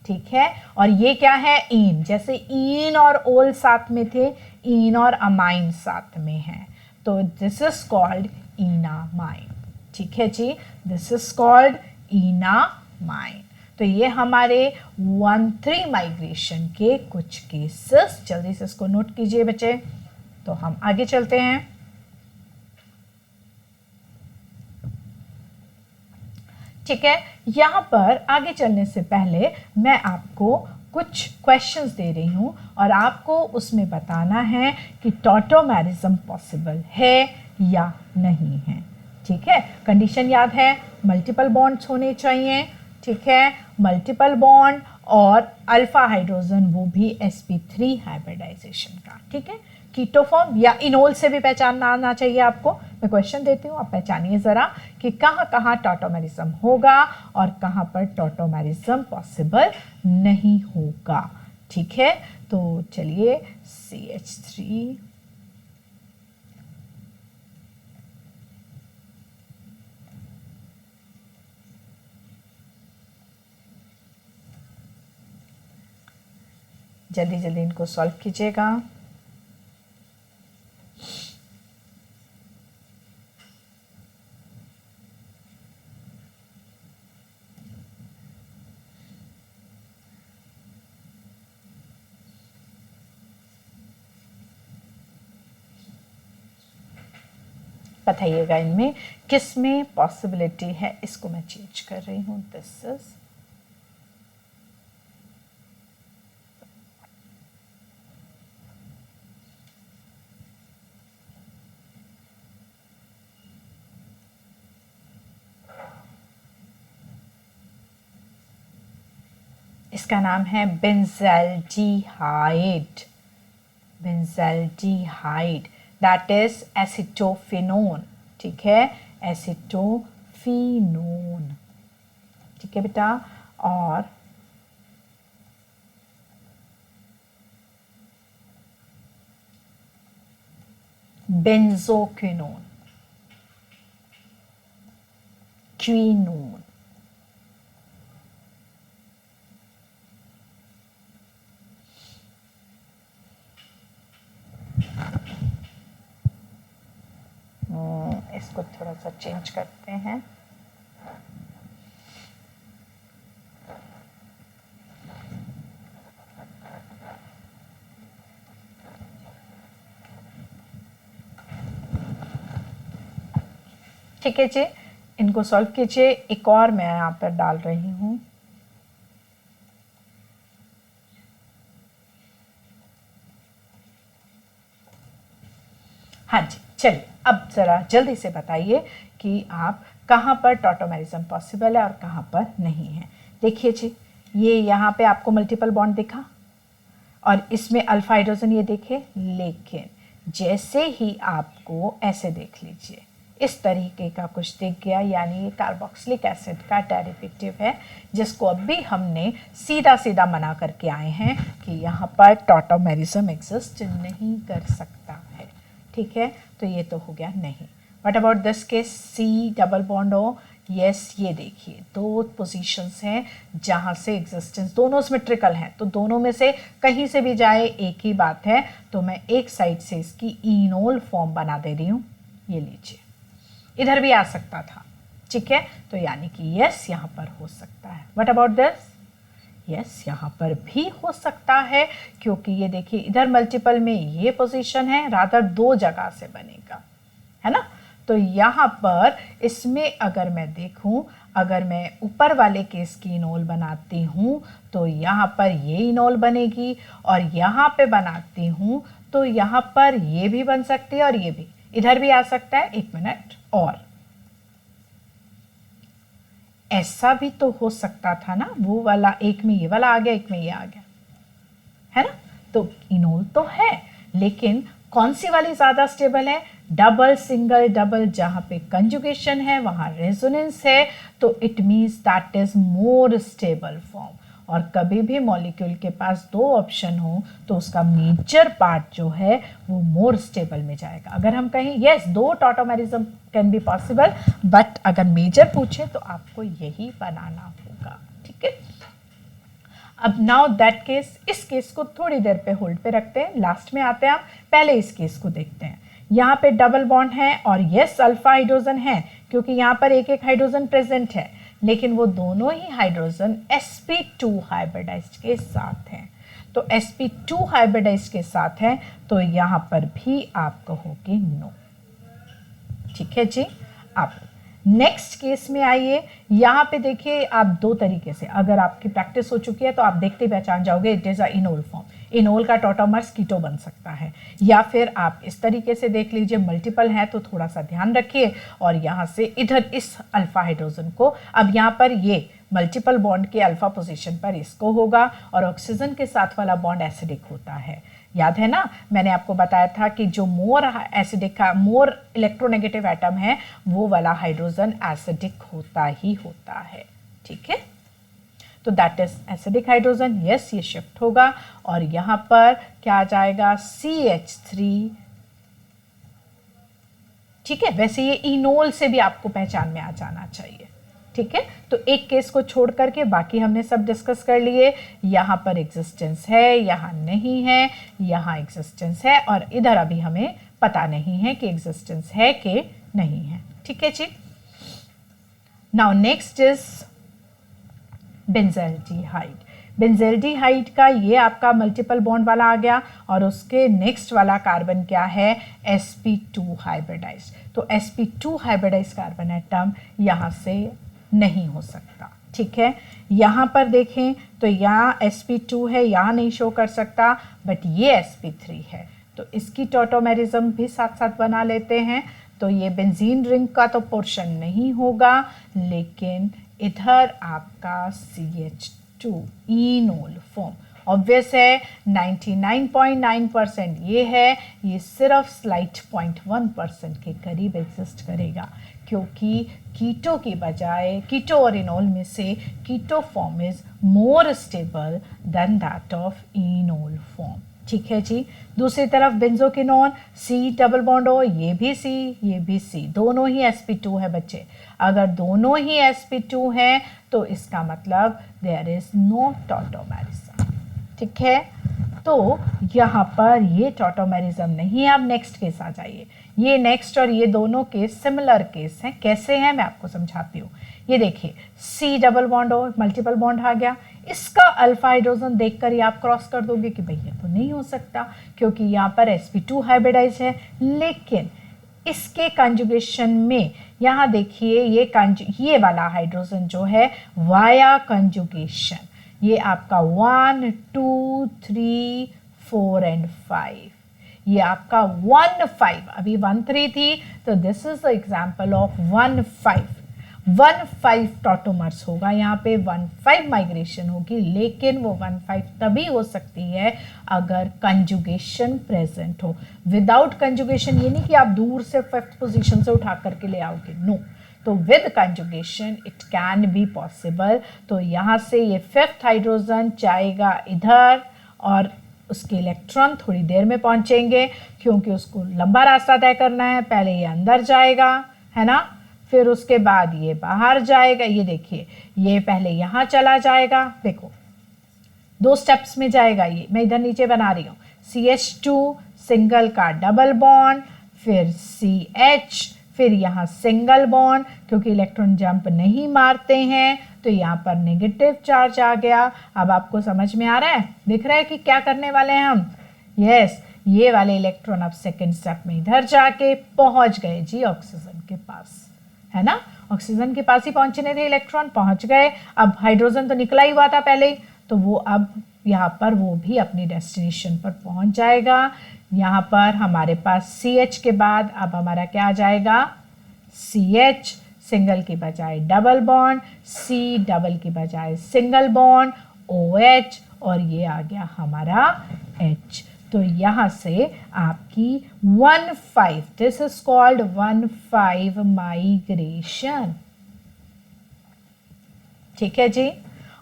ठीक है, और ये क्या है, ईन। जैसे ईन और ओल साथ में थे, ईन और अमाइन साथ में है, तो दिस इज कॉल्ड इनामाइन। ठीक है जी, दिस इज कॉल्ड इनामाइन। तो ये हमारे 1,3 माइग्रेशन के कुछ केसेस, जल्दी से इसको नोट कीजिए बच्चे। तो हम आगे चलते हैं। ठीक है, यहां पर आगे चलने से पहले मैं आपको कुछ क्वेश्चंस दे रही हूं और आपको उसमें बताना है कि टॉटोमेरिज्म पॉसिबल है या नहीं है। ठीक है, कंडीशन याद है, मल्टीपल बॉन्ड्स होने चाहिए। ठीक है, मल्टीपल बॉन्ड और अल्फा हाइड्रोजन, वो भी sp3 हाइब्रिडाइजेशन का। ठीक है, कीटो फॉर्म या इनोल से भी पहचानना आना चाहिए आपको। मैं क्वेश्चन देती हूँ, आप पहचानिए जरा कि कहाँ कहाँ टॉटोमेरिज्म होगा और कहाँ पर टॉटोमेरिज्म पॉसिबल नहीं होगा। ठीक है, तो चलिए CH3, जल्दी जल्दी इनको सॉल्व कीजिएगा। बताइएगा इनमें किस में पॉसिबिलिटी है, इसको मैं चेंज कर रही हूँ। दिस इज इसका नाम है बेंज़ाल्डिहाइड, बेंज़ाल्डिहाइड, दैट इज एसिटोफिनोन, ठीक है, एसिटोफिनोन, ठीक है बेटा। और बेंजोक्विनोन, क्विनोन, इसको थोड़ा सा चेंज करते हैं। ठीक है जी, इनको सॉल्व कीजिए। एक और मैं यहाँ पर डाल रही हूँ, हाँ जी। चलिए अब ज़रा जल्दी से बताइए कि आप कहाँ पर टॉटोमेरिज्म पॉसिबल है और कहाँ पर नहीं है। देखिए जी, ये यहाँ पे आपको मल्टीपल बॉन्ड दिखा और इसमें अल्फा हाइड्रोजन ये देखे, लेकिन जैसे ही आपको ऐसे देख लीजिए इस तरीके का कुछ दिख गया, यानी ये कार्बोक्सिलिक एसिड का डेरिवेटिव है, जिसको अभी हमने सीधा सीधा मना करके आए हैं कि यहाँ पर टॉटोमेरिज्म एग्जिस्ट नहीं कर सकता है, ठीक है। तो ये तो हो गया नहीं। What about this case, C double bond हो, यस, ये देखिए दो पोजीशंस हैं जहाँ से एग्जिस्टेंस, दोनों सिमेट्रिकल हैं, तो दोनों में से कहीं से भी जाए एक ही बात है। तो मैं एक साइड से इसकी इनोल फॉर्म बना दे रही हूँ, ये लीजिए, इधर भी आ सकता था, ठीक है। तो यानी कि यस यहाँ पर हो सकता है। व्हाट अबाउट दिस, यस यहाँ पर भी हो सकता है, क्योंकि ये देखिए इधर मल्टीपल में ये पोजीशन है, रादर दो जगह से बनेगा, है ना। तो यहाँ पर इसमें अगर मैं देखूं, अगर मैं ऊपर वाले केस की इनोल बनाती हूँ तो यहाँ पर ये इनोल बनेगी, और यहाँ पे बनाती हूँ तो यहाँ पर ये भी बन सकती है और ये भी, इधर भी आ सकता है। एक मिनट, और ऐसा भी तो हो सकता था ना, वो वाला एक में ये वाला आ गया, एक में ये आ गया, है ना। तो इनोल तो है, लेकिन कौन सी वाली ज्यादा स्टेबल है, डबल, सिंगल, डबल, जहां पे कंजुगेशन है वहां रेजोनेंस है, तो it means that is more stable form. और कभी भी मॉलिक्यूल के पास दो ऑप्शन हो तो उसका मेजर पार्ट जो है वो मोर स्टेबल में जाएगा। अगर हम कहें यस दो tautomerism can be possible, but अगर मेजर पूछे तो आपको यही बनाना होगा, ठीक है। अब नाउ दैट केस, इस केस को थोड़ी देर पे होल्ड पे रखते हैं, लास्ट में आते हैं हम, पहले इस केस को देखते हैं। यहाँ पे डबल बॉन्ड है और यस अल्फा हाइड्रोजन है, क्योंकि यहाँ पर एक एक हाइड्रोजन प्रेजेंट है, लेकिन वो दोनों ही हाइड्रोजन sp2 हाइब्रिडाइज्ड के साथ हैं। तो sp2 हाइब्रिडाइज्ड के साथ है, तो यहाँ पर भी आप कहोगे नो, ठीक है जी। अब नेक्स्ट केस में आइए, यहाँ पे देखिए आप दो तरीके से, अगर आपकी प्रैक्टिस हो चुकी है तो आप देखते पहचान जाओगे, it is a enol form. Enol का टॉटोमर्स कीटो बन सकता है, या फिर आप इस तरीके से देख लीजिए, मल्टीपल है तो थोड़ा सा ध्यान रखिए, और यहाँ से इधर इस अल्फा हाइड्रोजन को, अब यहाँ पर ये मल्टीपल बॉन्ड के अल्फा पोजीशन पर इसको होगा, और ऑक्सीजन के साथ वाला बॉन्ड एसिडिक होता है। याद है ना, मैंने आपको बताया था कि जो मोर एसिडिक का, मोर इलेक्ट्रोनेगेटिव एटम है, वो वाला हाइड्रोजन एसिडिक होता ही होता है, ठीक है। तो that is acidic hydrogen, yes ये शिफ्ट होगा, और यहां पर क्या आ जाएगा, CH3, ठीक है। वैसे ये इनोल से भी आपको पहचान में आ जाना चाहिए, ठीक है। तो एक केस को छोड़ करके बाकी हमने सब डिस्कस कर लिए। यहाँ पर एग्जिस्टेंस है, यहाँ नहीं है, यहाँ एग्जिस्टेंस है, और इधर अभी हमें पता नहीं है कि एग्जिस्टेंस है कि नहीं है, ठीक है जी। Now next is benzaldehyde. Benzaldehyde का ये आपका मल्टीपल बॉन्ड वाला आ गया, और उसके नेक्स्ट वाला कार्बन क्या है, sp2 हाइब्रिडाइज्ड। तो sp2 हाइब्रिडाइज्ड कार्बन एटम यहाँ से नहीं हो सकता, ठीक है। यहाँ पर देखें तो यहाँ sp2 है, यहाँ नहीं शो कर सकता, बट ये sp3 है, तो इसकी टॉटोमेरिज्म भी साथ साथ बना लेते हैं। तो ये बेंजीन रिंग का तो पोर्शन नहीं होगा, लेकिन इधर आपका CH2 to enol form. Obvious है 99.9% ये है, ये सिर्फ स्लाइट 0.1% के करीब एग्जिस्ट करेगा, क्योंकि कीटो की बजाय कीटो और इनोल में से keto form is more stable than that of enol form. ठीक है जी। दूसरी तरफ बेंजोक्विनोन सी डबल बॉन्ड हो, ये भी सी, ये भी सी, दोनों ही sp2 है बच्चे। अगर दोनों ही sp2 हैं तो इसका मतलब देयर इज नो टॉटोमेरिज्म। ठीक है, तो यहाँ पर ये टॉटोमेरिज्म नहीं है। अब नेक्स्ट केस आ जाइए। ये नेक्स्ट और ये दोनों केस सिमिलर केस हैं। कैसे हैं मैं आपको समझाती हूँ। ये देखिए सी डबल बॉन्ड हो, मल्टीपल बॉन्ड आ गया, इसका अल्फा हाइड्रोजन देखकर ही आप क्रॉस कर दोगे कि भैया तो नहीं हो सकता, क्योंकि यहाँ पर sp2 हाइब्रिडाइज है। लेकिन इसके कंजुगेशन में यहाँ देखिए ये वाला हाइड्रोजन जो है वाया कंजुगेशन, ये आपका 1 2 3 4 एंड 5, ये आपका 1 5, अभी 1 3 थी, तो this is the example of 1 5 tautomers होगा यहाँ पे, 1 5 माइग्रेशन होगी। लेकिन वो 1 5 तभी हो सकती है अगर कंजुगेशन प्रेजेंट हो। विदाउट कंजुगेशन ये नहीं कि आप दूर से 5th पोजीशन से उठा करके ले आओगे, नो। तो with conjugation it can be possible. तो यहाँ से ये 5th हाइड्रोजन जाएगा इधर और उसके इलेक्ट्रॉन थोड़ी देर में पहुंचेंगे, क्योंकि उसको लंबा रास्ता तय करना है। पहले ये अंदर जाएगा, है ना, फिर उसके बाद ये बाहर जाएगा। ये देखिए ये पहले यहाँ चला जाएगा, देखो 2 स्टेप्स में जाएगा। ये मैं इधर नीचे बना रही हूँ, CH2 सिंगल का डबल बॉन्ड, फिर CH, फिर यहाँ सिंगल बॉन्ड, क्योंकि इलेक्ट्रॉन जंप नहीं मारते हैं तो यहाँ पर नेगेटिव चार्ज आ गया। अब आपको समझ में आ रहा है, दिख रहा है कि क्या करने वाले हैं हम। यस, ये वाले इलेक्ट्रॉन अब सेकेंड स्टेप में इधर जाके पहुंच गए जी ऑक्सीजन के पास, है ना, ऑक्सीजन के पास ही पहुंचने थे इलेक्ट्रॉन, पहुंच गए। अब हाइड्रोजन तो निकला ही हुआ था पहले ही, तो वो अब यहाँ पर वो भी अपनी डेस्टिनेशन पर पहुंच जाएगा। यहाँ पर हमारे पास CH के बाद अब हमारा क्या आ जाएगा, CH सिंगल की बजाय डबल बॉन्ड, C डबल की बजाय सिंगल बॉन्ड, OH, और ये आ गया हमारा H। तो यहाँ से आपकी 1 5, दिस इज कॉल्ड 1 5 माइग्रेशन। ठीक है जी।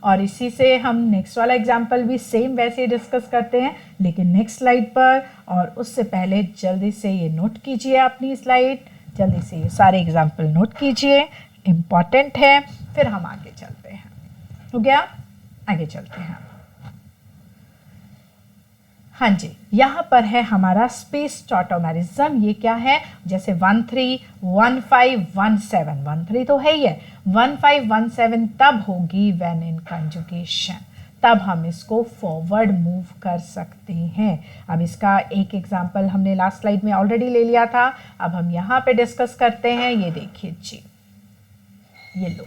और इसी से हम नेक्स्ट वाला एग्जाम्पल भी सेम वैसे ही डिस्कस करते हैं, लेकिन नेक्स्ट स्लाइड पर। और उससे पहले जल्दी से ये नोट कीजिए अपनी स्लाइड, जल्दी से ये सारे एग्जाम्पल नोट कीजिए, इम्पॉर्टेंट है। फिर हम आगे चलते हैं। हो गया, आगे चलते हैं। हाँ जी, यहाँ पर है हमारा स्पेस टॉटोमेरिज्म। ये क्या है, जैसे 1 3 1 5 1 7, 1 3 तो है ही है, 1 5 1 7 तब होगी व्हेन इन कंजुगेशन, तब हम इसको फॉरवर्ड मूव कर सकते हैं। अब इसका एक एग्जांपल हमने लास्ट स्लाइड में ऑलरेडी ले लिया था, अब हम यहाँ पे डिस्कस करते हैं। ये देखिए जी, ये लो,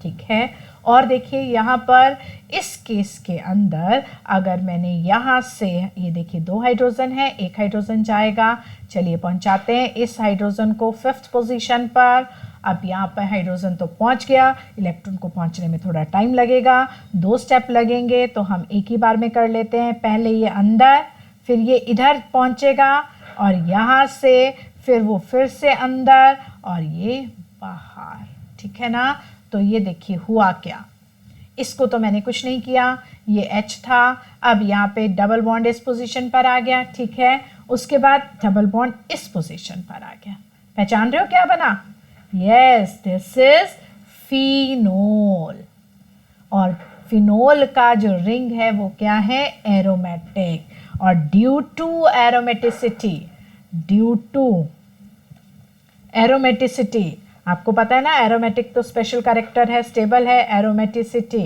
ठीक है। और देखिए यहाँ पर इस केस के अंदर अगर मैंने यहाँ से, ये देखिए 2 हाइड्रोजन है, 1 हाइड्रोजन जाएगा, चलिए पहुँचाते हैं इस हाइड्रोजन को 5th पोजीशन पर। अब यहाँ पर हाइड्रोजन तो पहुँच गया, इलेक्ट्रॉन को पहुँचने में थोड़ा टाइम लगेगा, 2 स्टेप लगेंगे, तो हम एक ही बार में कर लेते हैं। पहले ये अंदर, फिर ये इधर पहुँचेगा, और यहाँ से फिर वो फिर से अंदर, और ये बाहर। ठीक है ना। तो ये देखिए हुआ क्या, इसको तो मैंने कुछ नहीं किया, ये H था, अब यहाँ पे डबल बॉन्ड इस पोजीशन पर आ गया, ठीक है। उसके बाद डबल बॉन्ड इस पोजीशन पर आ गया। पहचान रहे हो क्या बना? Yes, this is phenol. और फिनोल का जो रिंग है वो क्या है, एरोमेटिक। और ड्यू टू एरोमेटिसिटी, आपको पता है ना, एरोमेटिक तो स्पेशल कैरेक्टर है, स्टेबल है। एरोमेटिसिटी,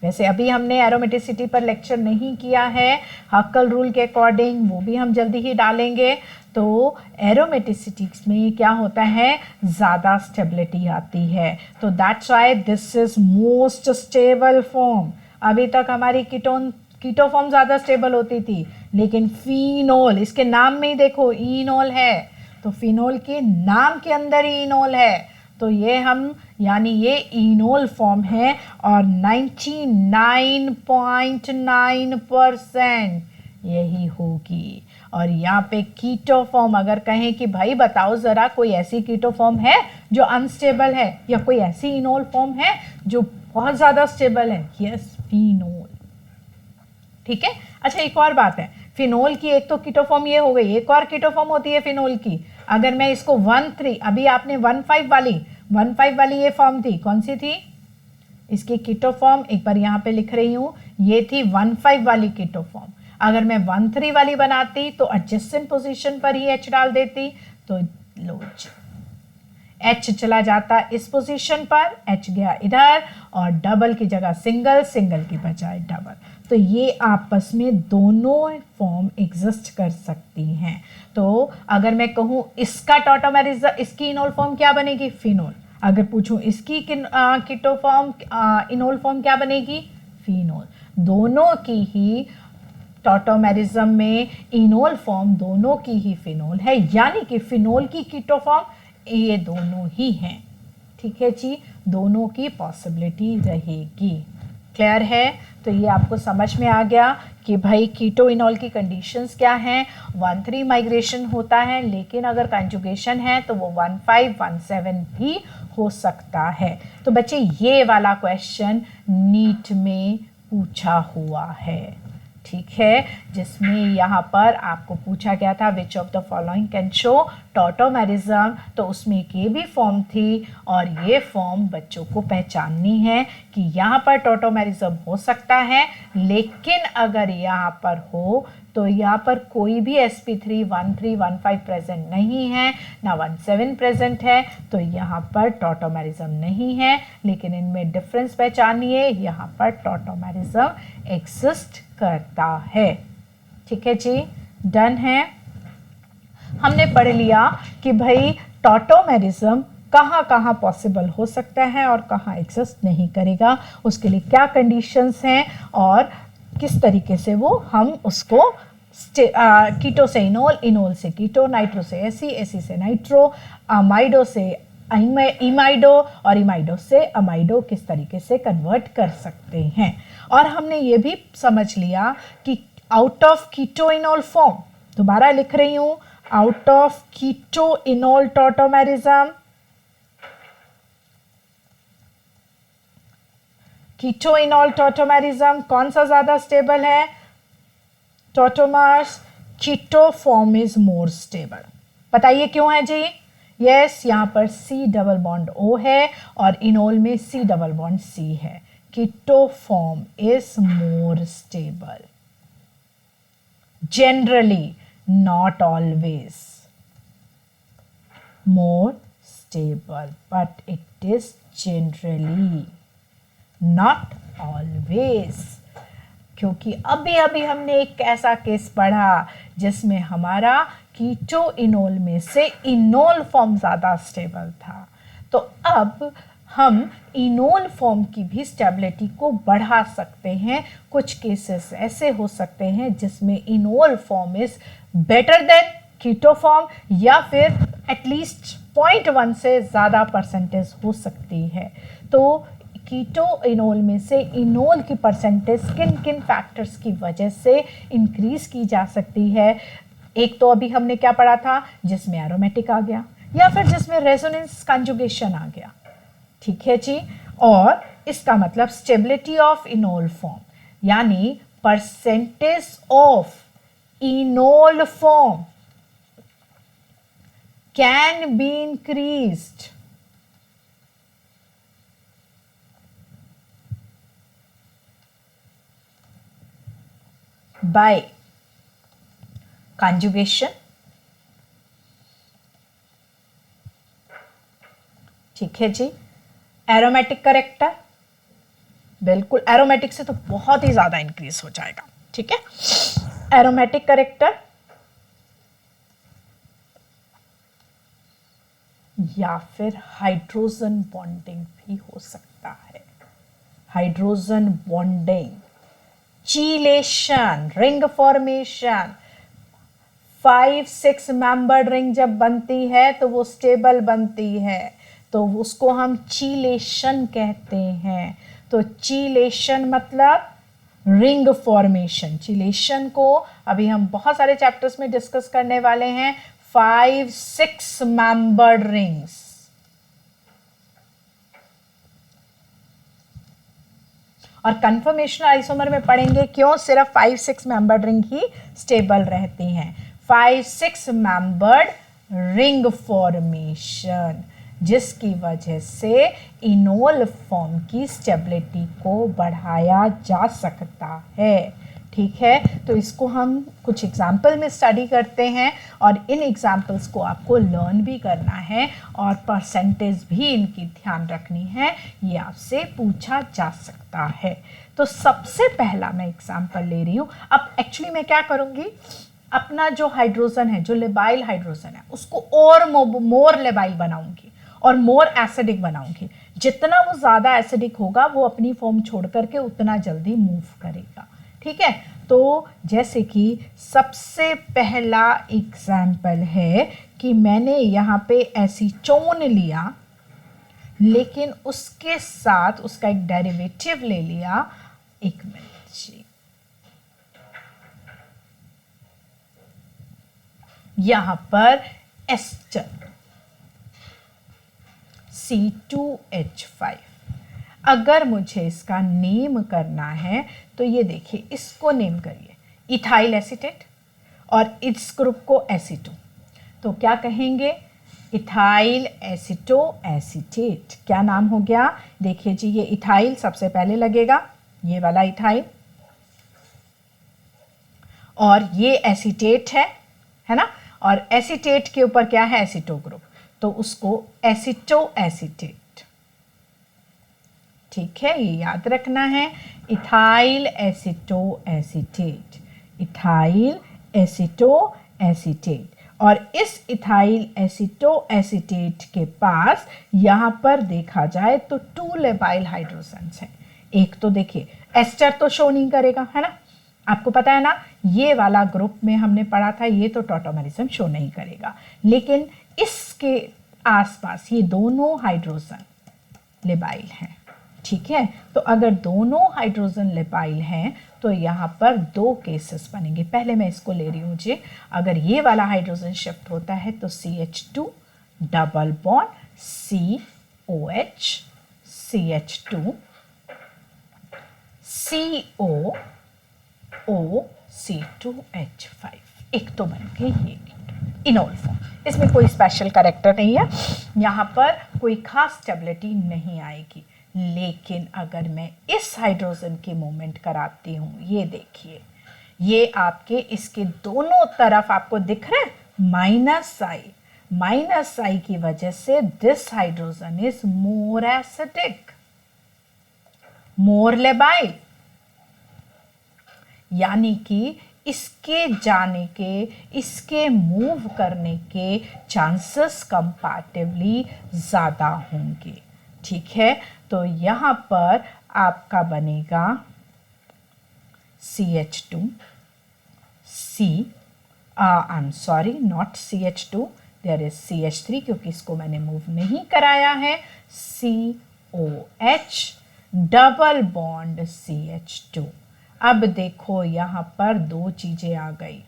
वैसे अभी हमने एरोमेटिसिटी पर लेक्चर नहीं किया है, हक्कल रूल के अकॉर्डिंग, वो भी हम जल्दी ही डालेंगे। तो एरोमेटिसिटी में क्या होता है, ज़्यादा स्टेबिलिटी आती है, तो that's why this is most stable form. अभी तक हमारी कीटो फॉर्म ज़्यादा स्टेबल होती थी, लेकिन फिनोल, इसके नाम में ही देखो इनोल है, तो फिनोल के नाम के अंदर ही इनोल है, तो ये हम यानी ये इनोल फॉर्म है और 99.9% यही होगी। और यहाँ पे कीटो फॉर्म अगर कहें कि भाई बताओ ज़रा कोई ऐसी कीटो फॉर्म है जो अनस्टेबल है या कोई ऐसी इनोल फॉर्म है जो बहुत ज़्यादा स्टेबल है, यस फिनोल। ठीक है। अच्छा एक और बात है, फिनोल की एक तो कीटो फॉर्म ये हो गई, एक और कीटो फॉर्म होती है फिनोल की। अगर मैं इसको 1,3 अभी आपने 1,5 वाली ये फॉर्म थी, कौन सी थी इसकी कीटो फॉर्म, एक बार यहाँ पे लिख रही हूँ, ये थी 1,5 वाली कीटो फॉर्म। अगर मैं 1,3 वाली बनाती तो एडजेसेंट पोजीशन पर ही H डाल देती, तो लो H चला जाता इस पोजीशन पर, H गया इधर, और डबल की जगह सिंगल, सिंगल की बजाय डबल। तो ये आपस में दोनों फॉर्म एग्जिस्ट कर सकती हैं। तो अगर मैं कहूँ इसका टॉटोमेरिज्म, इसकी इनोल फॉर्म क्या बनेगी, फिनोल। अगर पूछूं इसकी कीटो फॉर्म इनोल फॉर्म क्या बनेगी, फिनोल। दोनों की ही टॉटोमेरिज्म में इनोल फॉर्म दोनों की ही फिनोल है, यानी कि फिनोल की कीटो फॉर्म ये दोनों ही हैं। ठीक है जी, दोनों की पॉसिबिलिटी रहेगी। क्लियर है। तो ये आपको समझ में आ गया कि भाई कीटो इनोल की कंडीशंस क्या हैं। 1,3 माइग्रेशन होता है, लेकिन अगर कंजुगेशन है तो वो 1,5 1,7 भी हो सकता है। तो बच्चे ये वाला क्वेश्चन नीट में पूछा हुआ है, ठीक है, जिसमें यहाँ पर आपको पूछा गया था which of the following can show tautomerism. तो उसमें एक ये भी फॉर्म थी और ये फॉर्म बच्चों को पहचाननी है कि यहाँ पर टॉटोमेरिज्म हो सकता है, लेकिन अगर यहाँ पर हो तो यहाँ पर कोई भी sp3 1,3 1,5 प्रेजेंट नहीं है, ना 1,7 प्रेजेंट है, तो यहाँ पर टॉटोमेरिज्म नहीं है। लेकिन इनमें डिफरेंस पहचानिए, यहाँ पर टॉटोमेरिज्म एग्जिस्ट करता है। ठीक है जी, डन है। हमने पढ़ लिया कि भाई टॉटोमेरिज्म कहाँ कहाँ पॉसिबल हो सकता है और कहाँ एग्जिस्ट नहीं करेगा, उसके लिए क्या कंडीशंस हैं और किस तरीके से वो हम उसको कीटो से इनोल, इनोल से कीटो, नाइट्रो से एसी, एसी से नाइट्रो, अमाइडो से इमाइडो और इमाइडो से अमाइडो किस तरीके से कन्वर्ट कर सकते हैं। और हमने ये भी समझ लिया कि out of keto enol form, दोबारा लिख रही हूँ, out of keto enol tautomerism, keto enol tautomerism कौन सा ज्यादा स्टेबल है, tautomers, keto form is more stable. बताइए क्यों है जी। यस, यहाँ पर C डबल बॉन्ड O है और इनोल में C डबल बॉन्ड C है। Keto form is more stable, generally, not always, more stable, but it is generally, not always. क्योंकि अभी अभी हमने एक ऐसा केस पढ़ा जिसमें हमारा कीटो इनोल में से इनोल फॉर्म ज़्यादा स्टेबल था। तो अब हम इनोल फॉर्म की भी स्टेबिलिटी को बढ़ा सकते हैं। कुछ केसेस ऐसे हो सकते हैं जिसमें enol form is better than keto form, या फिर एटलीस्ट 0.1 से ज़्यादा परसेंटेज हो सकती है। तो कीटो इनोल में से इनोल की परसेंटेज किन किन फैक्टर्स की वजह से इंक्रीज की जा सकती है। एक तो अभी हमने क्या पढ़ा था, जिसमें एरोमेटिक आ गया या फिर जिसमें रेजोनेंस कंजुगेशन आ गया। ठीक है जी। और इसका मतलब स्टेबिलिटी ऑफ इनोल फॉर्म, यानी percentage of enol form can be increased by conjugation। ठीक है जी। एरोमेटिक करेक्टर, बिल्कुल एरोमेटिक से तो बहुत ही ज्यादा इंक्रीज हो जाएगा। ठीक है, एरोमेटिक करेक्टर या फिर हाइड्रोजन बॉन्डिंग भी हो सकता है। Hydrogen bonding, chelation, ring formation, 5-6 membered ring जब बनती है तो वो स्टेबल बनती है। तो उसको हम चीलेशन कहते हैं। तो चीलेशन मतलब रिंग फॉर्मेशन। चीलेशन को अभी हम बहुत सारे चैप्टर्स में डिस्कस करने वाले हैं। 5-6 मेंबर्ड रिंग्स। और कंफर्मेशनल आइसोमर में पढ़ेंगे क्यों सिर्फ 5-6 मेंबर्ड रिंग ही स्टेबल रहती हैं। 5-6 मेंबर्ड रिंग फॉर्मेशन, जिसकी वजह से इनोल फॉर्म की स्टेबिलिटी को बढ़ाया जा सकता है। ठीक है, तो इसको हम कुछ एग्जाम्पल में स्टडी करते हैं और इन एग्जाम्पल्स को आपको लर्न भी करना है और परसेंटेज भी इनकी ध्यान रखनी है, ये आपसे पूछा जा सकता है। तो सबसे पहला मैं एग्जाम्पल ले रही हूँ। अब एक्चुअली मैं क्या करूँगी, अपना जो हाइड्रोजन है, जो लेबाइल हाइड्रोजन है, उसको और मोर लेबाइल बनाऊंगी और मोर एसिडिक बनाऊंगी। जितना वो ज़्यादा एसिडिक होगा वो अपनी फॉर्म छोड़ करके उतना जल्दी मूव करेगा। ठीक है, तो जैसे कि सबसे पहला एग्जाम्पल है कि मैंने यहाँ पे एसीटोन लिया, लेकिन उसके साथ उसका एक डेरिवेटिव ले लिया। एक मिनट जी, यहाँ पर एस्टर C2H5। अगर मुझे इसका नेम करना है तो ये देखिए, इसको नेम करिए इथाइल एसीटेट और इस ग्रुप को एसीटो। तो क्या कहेंगे, इथाइल एसीटो एसीटेट। क्या नाम हो गया, देखिए जी, ये इथाइल सबसे पहले लगेगा, ये वाला इथाइल, और ये एसीटेट है ना, और एसीटेट के ऊपर क्या है, एसीटो ग्रुप, तो उसको एसीटो एसीटेट। ठीक है, ये याद रखना है, ethyl aceto acetate, ethyl aceto acetate. और इस इथाइल एसीटो एसीटेट के पास यहाँ पर देखा जाए तो 2 लेबाइल हाइड्रोजन्स हैं। एक तो देखिए एस्टर तो शो नहीं करेगा, है ना, आपको पता है ना, ये वाला ग्रुप में हमने पढ़ा था, ये तो टॉटोमेरिज्म शो नहीं करेगा, लेकिन इसके आसपास ये दोनों हाइड्रोजन लेबाइल हैं। ठीक है, तो अगर दोनों हाइड्रोजन लेबाइल हैं तो यहाँ पर 2 केसेस बनेंगे। पहले मैं इसको ले रही हूँ जी, अगर ये वाला हाइड्रोजन शिफ्ट होता है तो CH2 double bond COH, CH2 CO O C2H5। एक तो बन गए ये इनोल फॉर्म। इसमें कोई स्पेशल कैरेक्टर नहीं है, यहाँ पर कोई खास स्टेबिलिटी नहीं आएगी। लेकिन अगर मैं इस हाइड्रोजन की मूवमेंट कराती हूँ, ये देखिए, ये आपके इसके दोनों तरफ आपको दिख रहा है माइनस आई की वजह से this hydrogen is more acidic, more labile, यानी कि इसके जाने के, इसके मूव करने के चांसेस कंपैरेटिवली ज़्यादा होंगे। ठीक है, तो यहाँ पर आपका बनेगा CH2 I am sorry, not CH2, there is CH3 क्योंकि इसको मैंने मूव नहीं कराया है, COH डबल बॉन्ड CH2। अब देखो यहाँ पर 2 चीजें आ गई।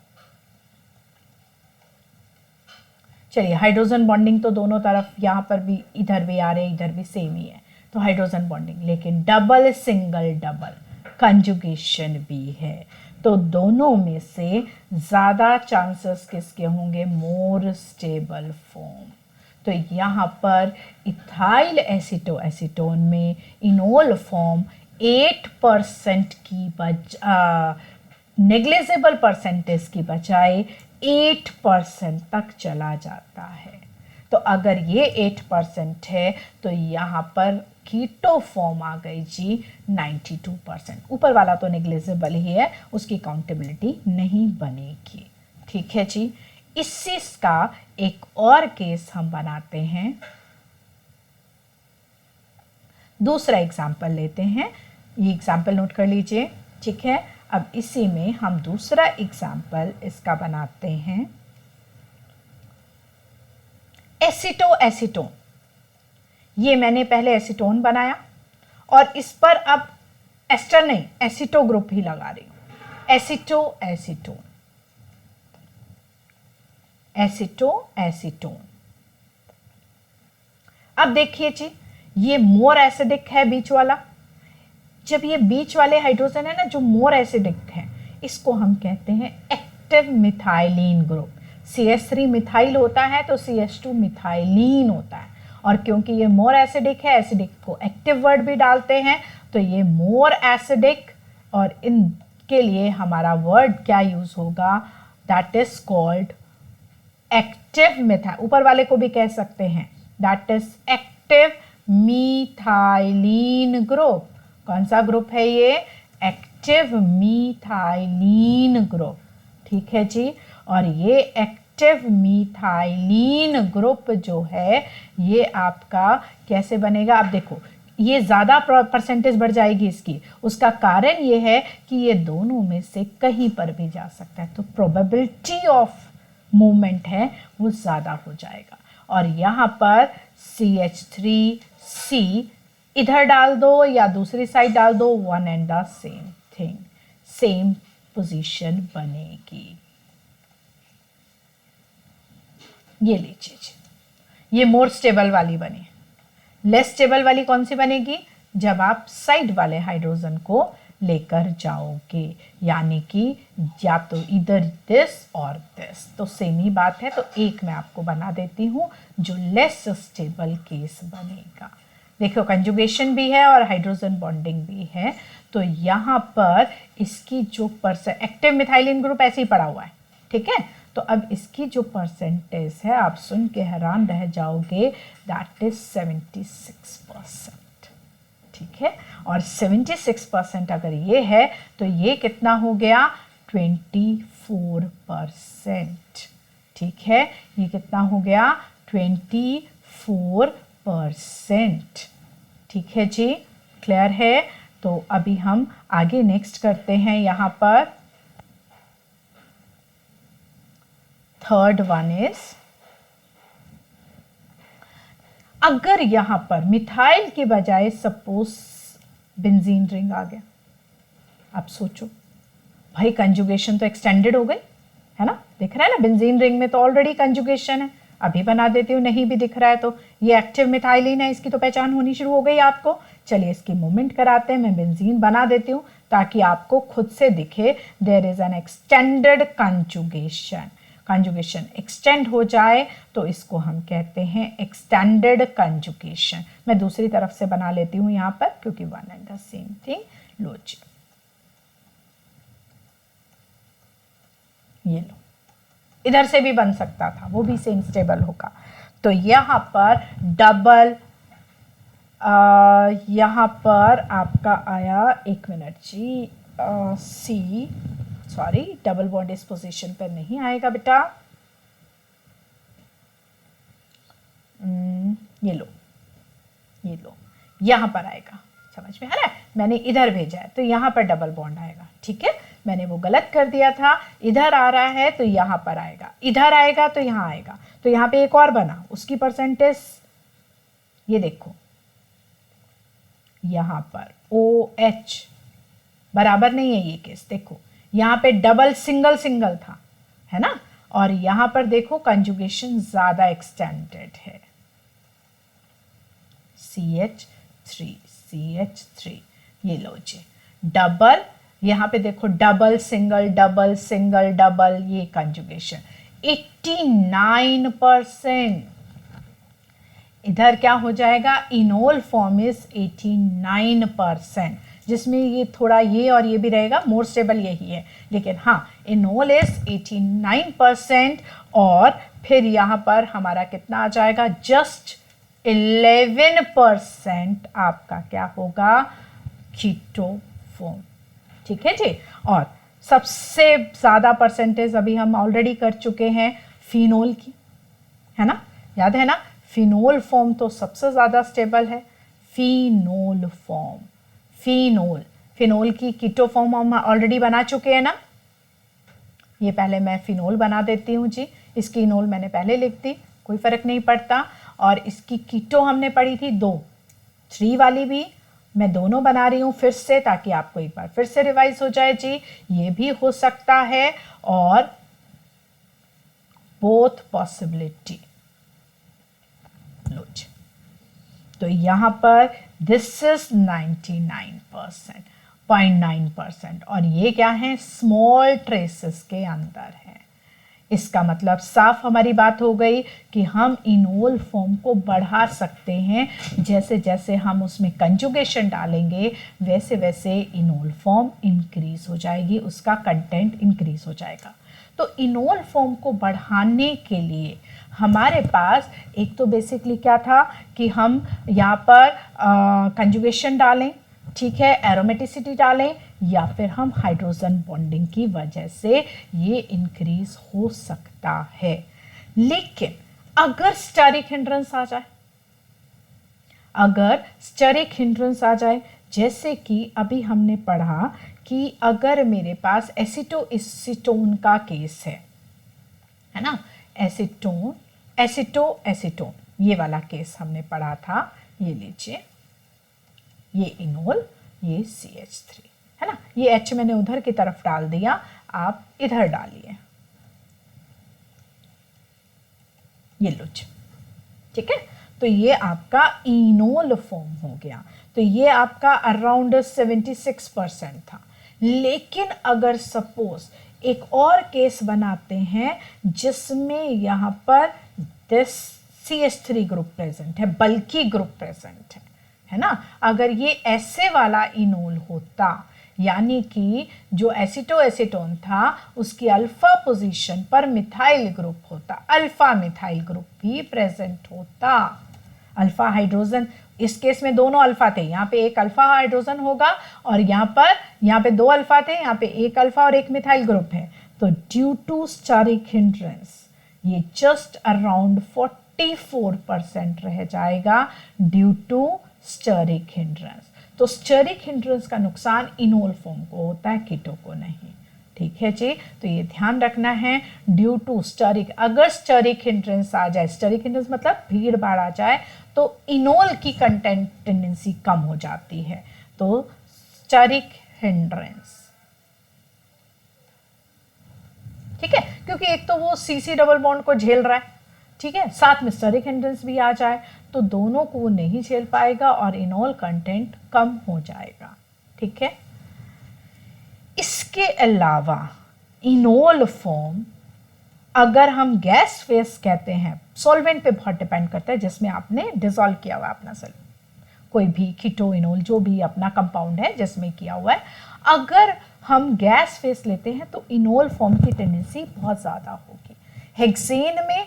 चलिए, हाइड्रोजन बॉन्डिंग तो दोनों तरफ, यहाँ पर भी, इधर भी आ रहे, इधर भी सेम ही है, तो हाइड्रोजन बॉन्डिंग, लेकिन डबल सिंगल डबल कंजुगेशन भी है। तो दोनों में से ज़्यादा चांसेस किसके होंगे, मोर स्टेबल फॉर्म। तो यहाँ पर इथाइल एसीटो एसीटोन में इनोल फॉर्म 8% की नेग्लिजिबल परसेंटेज की बजाय 8% तक चला जाता है। तो अगर ये 8% है तो यहाँ पर कीटो फॉर्म आ गई जी 92%। ऊपर वाला तो नेग्लिजिबल ही है, उसकी काउंटेबिलिटी नहीं बनेगी। ठीक है जी, इसी का एक और केस हम बनाते हैं। दूसरा एग्जाम्पल लेते हैं, ये एग्जाम्पल नोट कर लीजिए। ठीक है, अब इसी में हम दूसरा एग्जाम्पल इसका बनाते हैं, एसीटो एसीटोन। ये मैंने पहले एसीटोन बनाया और इस पर अब एस्टर नहीं, एसीटो ग्रुप ही लगा रही हूं। Aceto acetone, aceto acetone. अब देखिए जी, ये मोर एसिडिक है बीच वाला। जब ये बीच वाले हाइड्रोजन है ना जो मोर एसिडिक है, इसको हम कहते हैं active methylene group. CH3 methyl होता है तो CH2 मिथाइलिन होता है। और क्योंकि ये मोर एसिडिक है, एसिडिक को एक्टिव वर्ड भी डालते हैं, तो ये मोर एसिडिक, और इनके लिए हमारा वर्ड क्या यूज होगा, that is called active methyl. ऊपर वाले को भी कह सकते हैं, दैट इज एक्टिव मीथाइलिन ग्रुप। कौन सा ग्रुप है ये, एक्टिव मीथाइलिन ग्रुप। ठीक है जी। और ये एक्टिव मीथाइलिन ग्रुप जो है ये आपका कैसे बनेगा, आप देखो ये ज्यादा परसेंटेज बढ़ जाएगी इसकी। उसका कारण ये है कि ये दोनों में से कहीं पर भी जा सकता है, तो प्रोबेबिलिटी ऑफ मूवमेंट है वो ज्यादा हो जाएगा। और यहाँ पर CH3C इधर डाल दो या दूसरी साइड डाल दो, one and the same thing, same position बनेगी। ये लीजिए, ये मोर स्टेबल वाली बनी। लेस स्टेबल वाली कौन सी बनेगी, जब आप साइड वाले हाइड्रोजन को लेकर जाओगे, यानी कि या तो इधर दिस और दिस, तो सेम ही बात है। तो एक मैं आपको बना देती हूं जो लेस स्टेबल केस बनेगा। देखो कंजुगेशन भी है और हाइड्रोजन बॉन्डिंग भी है। तो यहाँ पर इसकी जो एक्टिव मिथाइलिन ग्रुप ऐसे ही पड़ा हुआ है, ठीक है। तो अब इसकी जो परसेंटेज है आप सुन के हैरान रह जाओगे, दैट इज 76%। ठीक है, और 76% अगर ये है तो ये कितना हो गया, 24%। ठीक है, ये कितना हो गया, 24%। ठीक है जी, क्लियर है। तो अभी हम आगे नेक्स्ट करते हैं। यहां पर थर्ड वन इज, अगर यहां पर मिथाइल के बजाय सपोज बेंजीन रिंग आ गया, आप सोचो भाई कंजुगेशन तो एक्सटेंडेड हो गई है ना, दिख रहा है ना, बेंजीन रिंग में तो ऑलरेडी कंजुगेशन है। अभी बना देती हूँ, नहीं भी दिख रहा है तो ये एक्टिव मिथाइलिन है, इसकी तो पहचान होनी शुरू हो गई आपको। चलिए इसकी मूवमेंट कराते हैं, मैं बेंजीन बना देती हूँ ताकि आपको खुद से दिखे there is an extended conjugation. Conjugation extend हो जाए तो इसको हम कहते हैं एक्सटेंडेड कंजुगेशन। मैं दूसरी तरफ से बना लेती हूँ यहाँ पर, क्योंकि one and the same thing. लो जी, ये लो, इधर से भी बन सकता था, वो भी सेम स्टेबल होगा। तो यहाँ पर डबल, यहाँ पर आपका आया, एक मिनट जी, सी, सॉरी डबल बॉन्ड इस पोजीशन पर नहीं आएगा बेटा। ये लो, ये लो, यहां पर आएगा, समझ में आ रहा है। मैंने इधर भेजा है तो यहां पर डबल बॉन्ड आएगा, ठीक है। मैंने वो गलत कर दिया था, इधर आ रहा है तो यहां पर आएगा, इधर आएगा तो यहां आएगा। तो यहां पे एक और बना, उसकी परसेंटेज ये देखो, यहां पर OH बराबर नहीं है ये केस। देखो यहाँ पे डबल सिंगल सिंगल था, है ना, और यहां पर देखो कंजुगेशन ज्यादा एक्सटेंडेड है, CH3 CH3। ये लो जी, डबल, यहाँ पे देखो double single double single double, ये कंजुगेशन 89%। इधर क्या हो जाएगा, इनोल फॉर्म इज 89%, जिसमें ये थोड़ा ये और ये भी रहेगा, मोर स्टेबल यही है, लेकिन हाँ इनोल इज 89%। और फिर यहाँ पर हमारा कितना आ जाएगा, जस्ट 11% आपका क्या होगा, कीटो फॉर्म। ठीक है जी। और सबसे ज्यादा परसेंटेज अभी हम ऑलरेडी कर चुके हैं फिनोल की, है ना, याद है ना, फिनोल फॉर्म तो सबसे ज्यादा स्टेबल है, फिनोल फॉर्म। फिनोल की कीटो फॉर्म हम ऑलरेडी बना चुके हैं ना। ये पहले मैं फिनोल बना देती हूँ जी, इसकी इनोल मैंने पहले लिख दी, कोई फर्क नहीं पड़ता। और इसकी कीटो हमने पढ़ी थी 2, 3 वाली भी मैं दोनों बना रही हूँ फिर से, ताकि आपको एक बार फिर से रिवाइज हो जाए जी। ये भी हो सकता है, और बोथ पॉसिबिलिटी। लो जी, तो यहां पर दिस इज 99%, 0.9%, और ये क्या है, स्मॉल ट्रेसेस के अंदर है। इसका मतलब साफ हमारी बात हो गई कि हम इनोल फॉर्म को बढ़ा सकते हैं। जैसे जैसे हम उसमें कंजुगेशन डालेंगे वैसे वैसे इनोल फॉर्म इंक्रीज हो जाएगी, उसका कंटेंट इंक्रीज हो जाएगा। तो इनोल फॉर्म को बढ़ाने के लिए हमारे पास एक तो बेसिकली क्या था कि हम यहाँ पर कंजुगेशन डालें, ठीक है, एरोमेटिसिटी डालें, या फिर हम हाइड्रोजन बॉन्डिंग की वजह से ये इंक्रीज हो सकता है। लेकिन अगर स्टेरिक हिंड्रेंस आ जाए, अगर स्टेरिक हिंड्रेंस आ जाए, जैसे कि अभी हमने पढ़ा कि अगर मेरे पास एसीटोन का केस है ना, एसीटोन, एसीटोन, ये वाला केस हमने पढ़ा था। ये लीजिए, ये इनोल, ये CH3 है ना, ये H मैंने उधर की तरफ डाल दिया, आप इधर डालिए, ये लो, ठीक है। तो ये आपका इनोल फॉर्म हो गया। तो ये आपका अराउंड 76% था। लेकिन अगर सपोज एक और केस बनाते हैं जिसमें यहां पर दिस CH3 ग्रुप प्रेजेंट है, बल्कि ग्रुप प्रेजेंट है ना। अगर ये ऐसे वाला इनोल होता, यानी कि जो एसीटोन था उसकी अल्फा पोजीशन पर मिथाइल ग्रुप होता, अल्फा मिथाइल ग्रुप भी प्रेजेंट होता, अल्फा हाइड्रोजन, इस केस में दोनों अल्फा थे, यहाँ पे एक अल्फा हाइड्रोजन होगा, और यहाँ पे 2 अल्फा थे, यहाँ पे एक अल्फा और एक मिथाइल ग्रुप है। तो ड्यू टू स्टेरिक हिंड्रेंस ये जस्ट अराउंड 44% रह जाएगा, ड्यू टू स्टेरिक हिंड्रेंस। तो स्टेरिक हिंड्रेंस का नुकसान इनोल फॉर्म को होता है, कीटो को नहीं, ठीक है जी। तो ये ध्यान रखना है, ड्यू टू स्टेरिक, अगर स्टेरिक हिंड्रेंस आ जाए, स्टेरिक हिंड्रेंस मतलब भीड़ भाड़ आ जाए, तो इनोल की कंटेंट टेंडेंसी कम हो जाती है। तो स्टेरिक हिंड्रेंस, ठीक है, क्योंकि एक तो वो CC डबल बॉन्ड को झेल रहा है, ठीक है, साथ में स्टेरिक हिंड्रेंस भी आ जाए, तो दोनों को वो नहीं झेल पाएगा और इनोल कंटेंट कम हो जाएगा, ठीक है। इसके अलावा इनोल फॉर्म, अगर हम गैस फेस कहते हैं, सॉल्वेंट पे बहुत डिपेंड करता है जिसमें आपने डिसॉल्व किया हुआ है अपना सेल, कोई भी कीटो इनोल जो भी अपना कंपाउंड है जिसमें किया हुआ है, अगर हम गैस फेस लेते हैं तो इनोल फॉर्म की टेंडेंसी बहुत ज़्यादा होगी। हेक्सेन में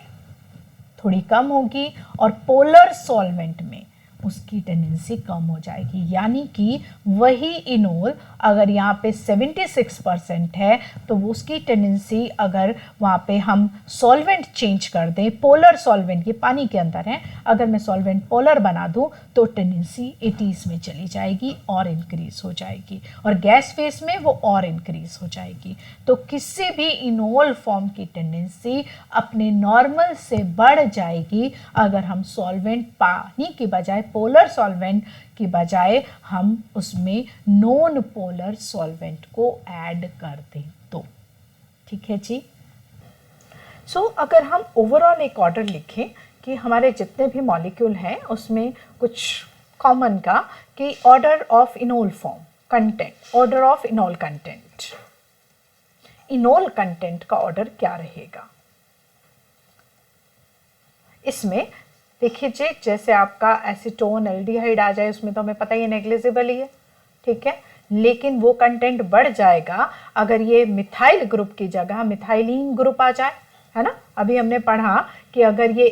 थोड़ी कम होगी और पोलर सॉल्वेंट में उसकी टेंडेंसी कम हो जाएगी। यानी कि वही इनोल अगर यहाँ पे 76% है तो वो उसकी टेंडेंसी, अगर वहाँ पे हम सॉल्वेंट चेंज कर दें, पोलर सॉल्वेंट, ये पानी के अंदर है, अगर मैं सॉल्वेंट पोलर बना दूँ तो टेंडेंसी 80s में चली जाएगी और इंक्रीज हो जाएगी, और गैस फेस में वो और इंक्रीज हो जाएगी। तो किसी भी इनोल फॉर्म की टेंडेंसी अपने नॉर्मल से बढ़ जाएगी अगर हम सॉल्वेंट, पानी की बजाय पोलर सॉल्वेंट की बजाय हम उसमें नॉन पोलर सॉल्वेंट को ऐड कर दें तो, ठीक है जी। सो अगर हम ओवरऑल एक ऑर्डर लिखें कि हमारे जितने भी मॉलिक्यूल हैं उसमें कुछ कॉमन का, कि order of enol form, content, order of enol content, enol content का ऑर्डर क्या रहेगा इसमें। देखिए जी, जैसे आपका एसीटोन, एल्डिहाइड आ जाए उसमें तो हमें पता ही है नेग्लिजिबल ही है, ठीक है, लेकिन वो कंटेंट बढ़ जाएगा अगर ये मिथाइल ग्रुप की जगह मिथाइलिन ग्रुप आ जाए, है ना। अभी हमने पढ़ा कि अगर ये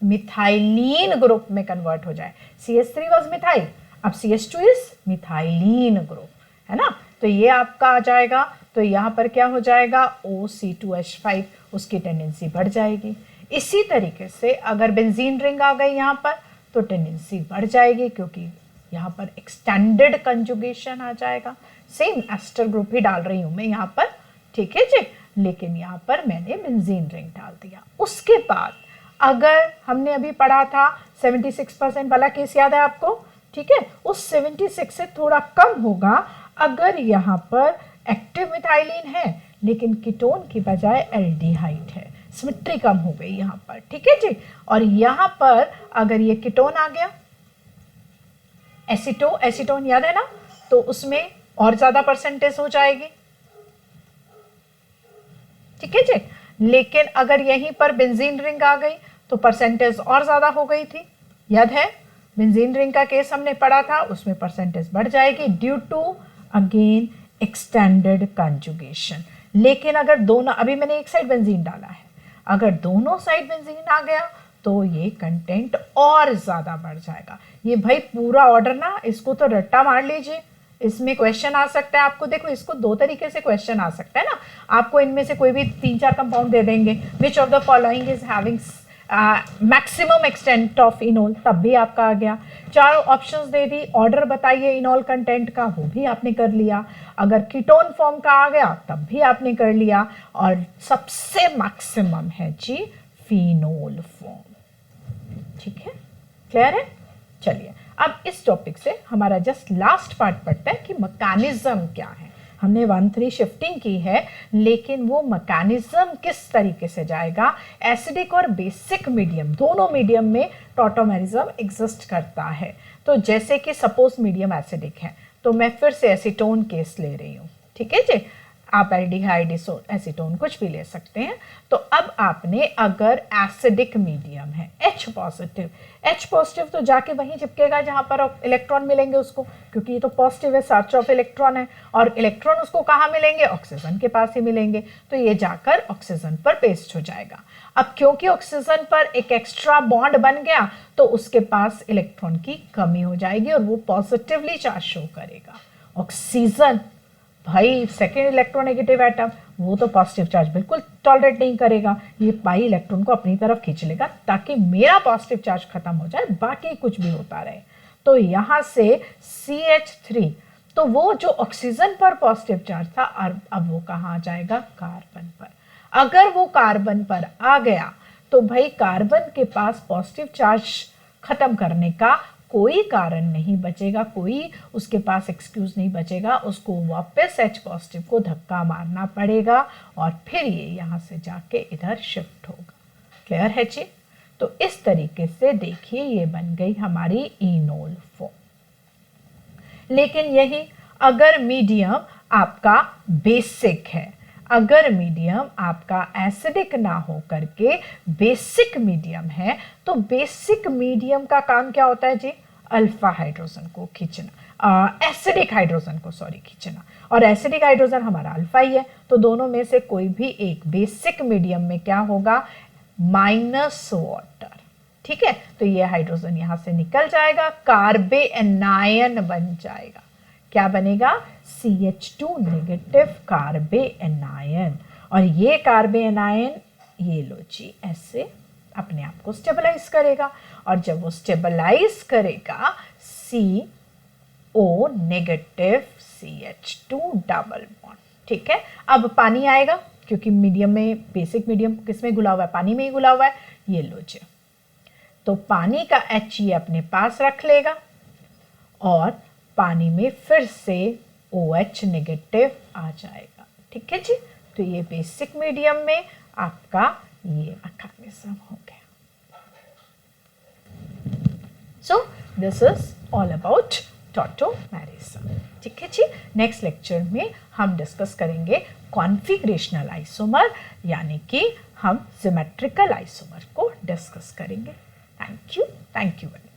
मिथाइलिन ग्रुप में कन्वर्ट हो जाए, CH3 वाज मिथाइल, अब CH2 इज मिथाइलिन ग्रुप, है ना, तो ये आपका आ जाएगा। तो यहाँ पर क्या हो जाएगा, OC2H5, उसकी टेंडेंसी बढ़ जाएगी। इसी तरीके से अगर बेंजीन रिंग आ गई यहाँ पर तो टेंडेंसी बढ़ जाएगी, क्योंकि यहाँ पर एक्सटेंडेड कंजुगेशन आ जाएगा। सेम एस्टर ग्रुप ही डाल रही हूँ मैं यहाँ पर, ठीक है जी, लेकिन यहाँ पर मैंने बेंजीन रिंग डाल दिया। उसके बाद अगर हमने अभी पढ़ा था 76% वाला केस, याद है आपको, ठीक है, उस 76 से थोड़ा कम होगा अगर यहाँ पर एक्टिव मिथाइलिन है लेकिन कीटोन की बजाय एल्डिहाइड है, सिमेट्री कम हो गई यहाँ पर, ठीक है जी। और यहाँ पर अगर ये कीटोन आ गया, एसीटोन याद है ना, तो उसमें और ज्यादा परसेंटेज हो जाएगी, ठीक है जी। लेकिन अगर यहीं पर बेंजीन रिंग आ गई तो परसेंटेज और ज्यादा हो गई थी, याद है, बेंजीन रिंग का केस हमने पढ़ा था, उसमें परसेंटेज बढ़ जाएगी due to again extended conjugation. लेकिन अगर दोनों, अभी मैंने एक साइड बेंजीन डाला है, अगर दोनों साइड बेंजीन आ गया तो ये कंटेंट और ज्यादा बढ़ जाएगा। ये भाई पूरा ऑर्डर ना, इसको तो रट्टा मार लीजिए, इसमें क्वेश्चन आ सकता है आपको। देखो इसको दो तरीके से क्वेश्चन आ सकता है ना, आपको इनमें से कोई भी 3-4 कंपाउंड दे देंगे, which of the following is having maximum extent of enol, तब भी आपका आ गया। 4 ऑप्शंस दे दी, ऑर्डर बताइए इनोल कंटेंट का, वो भी आपने कर लिया। अगर कीटोन फॉर्म का आ गया तब भी आपने कर लिया। और सबसे मैक्सिमम है जी फिनोल फॉर्म, ठीक है, क्लियर है। चलिए अब इस टॉपिक से हमारा जस्ट लास्ट पार्ट पढ़ते हैं कि मैकेनिज्म क्या है। हमने 1-3 शिफ्टिंग की है, लेकिन वो मैकेनिज्म किस तरीके से जाएगा। एसिडिक और बेसिक मीडियम, दोनों मीडियम में टॉटोमेरिज्म एग्जिस्ट करता है। तो जैसे कि सपोज मीडियम एसिडिक है तो मैं फिर से एसीटोन केस ले रही हूँ, ठीक है जी, आप एल्डिहाइड एसीटोन कुछ भी ले सकते हैं। तो अब आपने अगर एसिडिक मीडियम है, H पॉजिटिव तो जाके वहीं चिपकेगा जहां पर इलेक्ट्रॉन मिलेंगे उसको, क्योंकि ये तो पॉजिटिव है, सर्च ऑफ इलेक्ट्रॉन है, और इलेक्ट्रॉन उसको कहाँ मिलेंगे, ऑक्सीजन के पास ही मिलेंगे, तो ये जाकर ऑक्सीजन पर पेस्ट हो जाएगा। अब क्योंकि ऑक्सीजन पर एक एक्स्ट्रा बॉन्ड बन गया तो उसके पास इलेक्ट्रॉन की कमी हो जाएगी और वो पॉजिटिवली चार्ज शो करेगा। ऑक्सीजन भाई सेकेंड इलेक्ट्रोनेगेटिव एटम, वो तो पॉजिटिव चार्ज बिल्कुल टॉलरेट नहीं करेगा, ये पाई इलेक्ट्रॉन को अपनी तरफ खींच लेगा ताकि मेरा पॉजिटिव चार्ज खत्म हो जाए, बाकी कुछ भी होता रहे। तो यहां से CH3, तो वो जो ऑक्सीजन पर पॉजिटिव चार्ज था अब वो कहाँ आ जाएगा, कार्बन पर। अगर वो कार्बन पर आ गया तो भाई कार्बन के पास पॉजिटिव चार्ज खत्म करने का कोई कारण नहीं बचेगा, कोई उसके पास एक्सक्यूज नहीं बचेगा, उसको वापस H पॉजिटिव को धक्का मारना पड़ेगा और फिर ये यहाँ से जाके इधर शिफ्ट होगा। क्लियर है जी। तो इस तरीके से देखिए ये बन गई हमारी इनोल फॉर्म। लेकिन यही अगर मीडियम आपका बेसिक है, अगर मीडियम आपका एसिडिक ना हो करके बेसिक मीडियम है, तो बेसिक मीडियम का काम क्या होता है जी, अल्फा हाइड्रोजन को खींचना, एसिडिक हाइड्रोजन को सॉरी खींचना, और एसिडिक हाइड्रोजन हमारा अल्फा ही है, तो दोनों में से कोई भी एक बेसिक मीडियम में क्या होगा, माइनस वाटर, ठीक है। तो ये हाइड्रोजन यहां से निकल जाएगा, कार्बे एनायन बन जाएगा, क्या बनेगा, CH2 नेगेटिव कार्बे एनायन। और ये कार्बे एनायन ये लो जी ऐसे अपने आप को स्टेबलाइज करेगा, और जब वो स्टेबलाइज करेगा CO negative CH2 double bond, ठीक है। अब पानी आएगा क्योंकि मीडियम में, बेसिक मीडियम किसमें घुला हुआ है, पानी में ही घुला हुआ है, ये लो जी। तो पानी का H ये अपने पास रख लेगा और पानी में फिर से OH नेगेटिव आ जाएगा, ठीक है जी। तो ये बेसिक मीडियम में आपका ये मैकेनिज्म हो गया। So this is all about tautomerism, ठीक है जी। नेक्स्ट लेक्चर में हम डिस्कस करेंगे कॉन्फिगरेशनल आइसोमर, यानी कि हम सिमेट्रिकल आइसोमर को डिस्कस करेंगे। Thank you very much.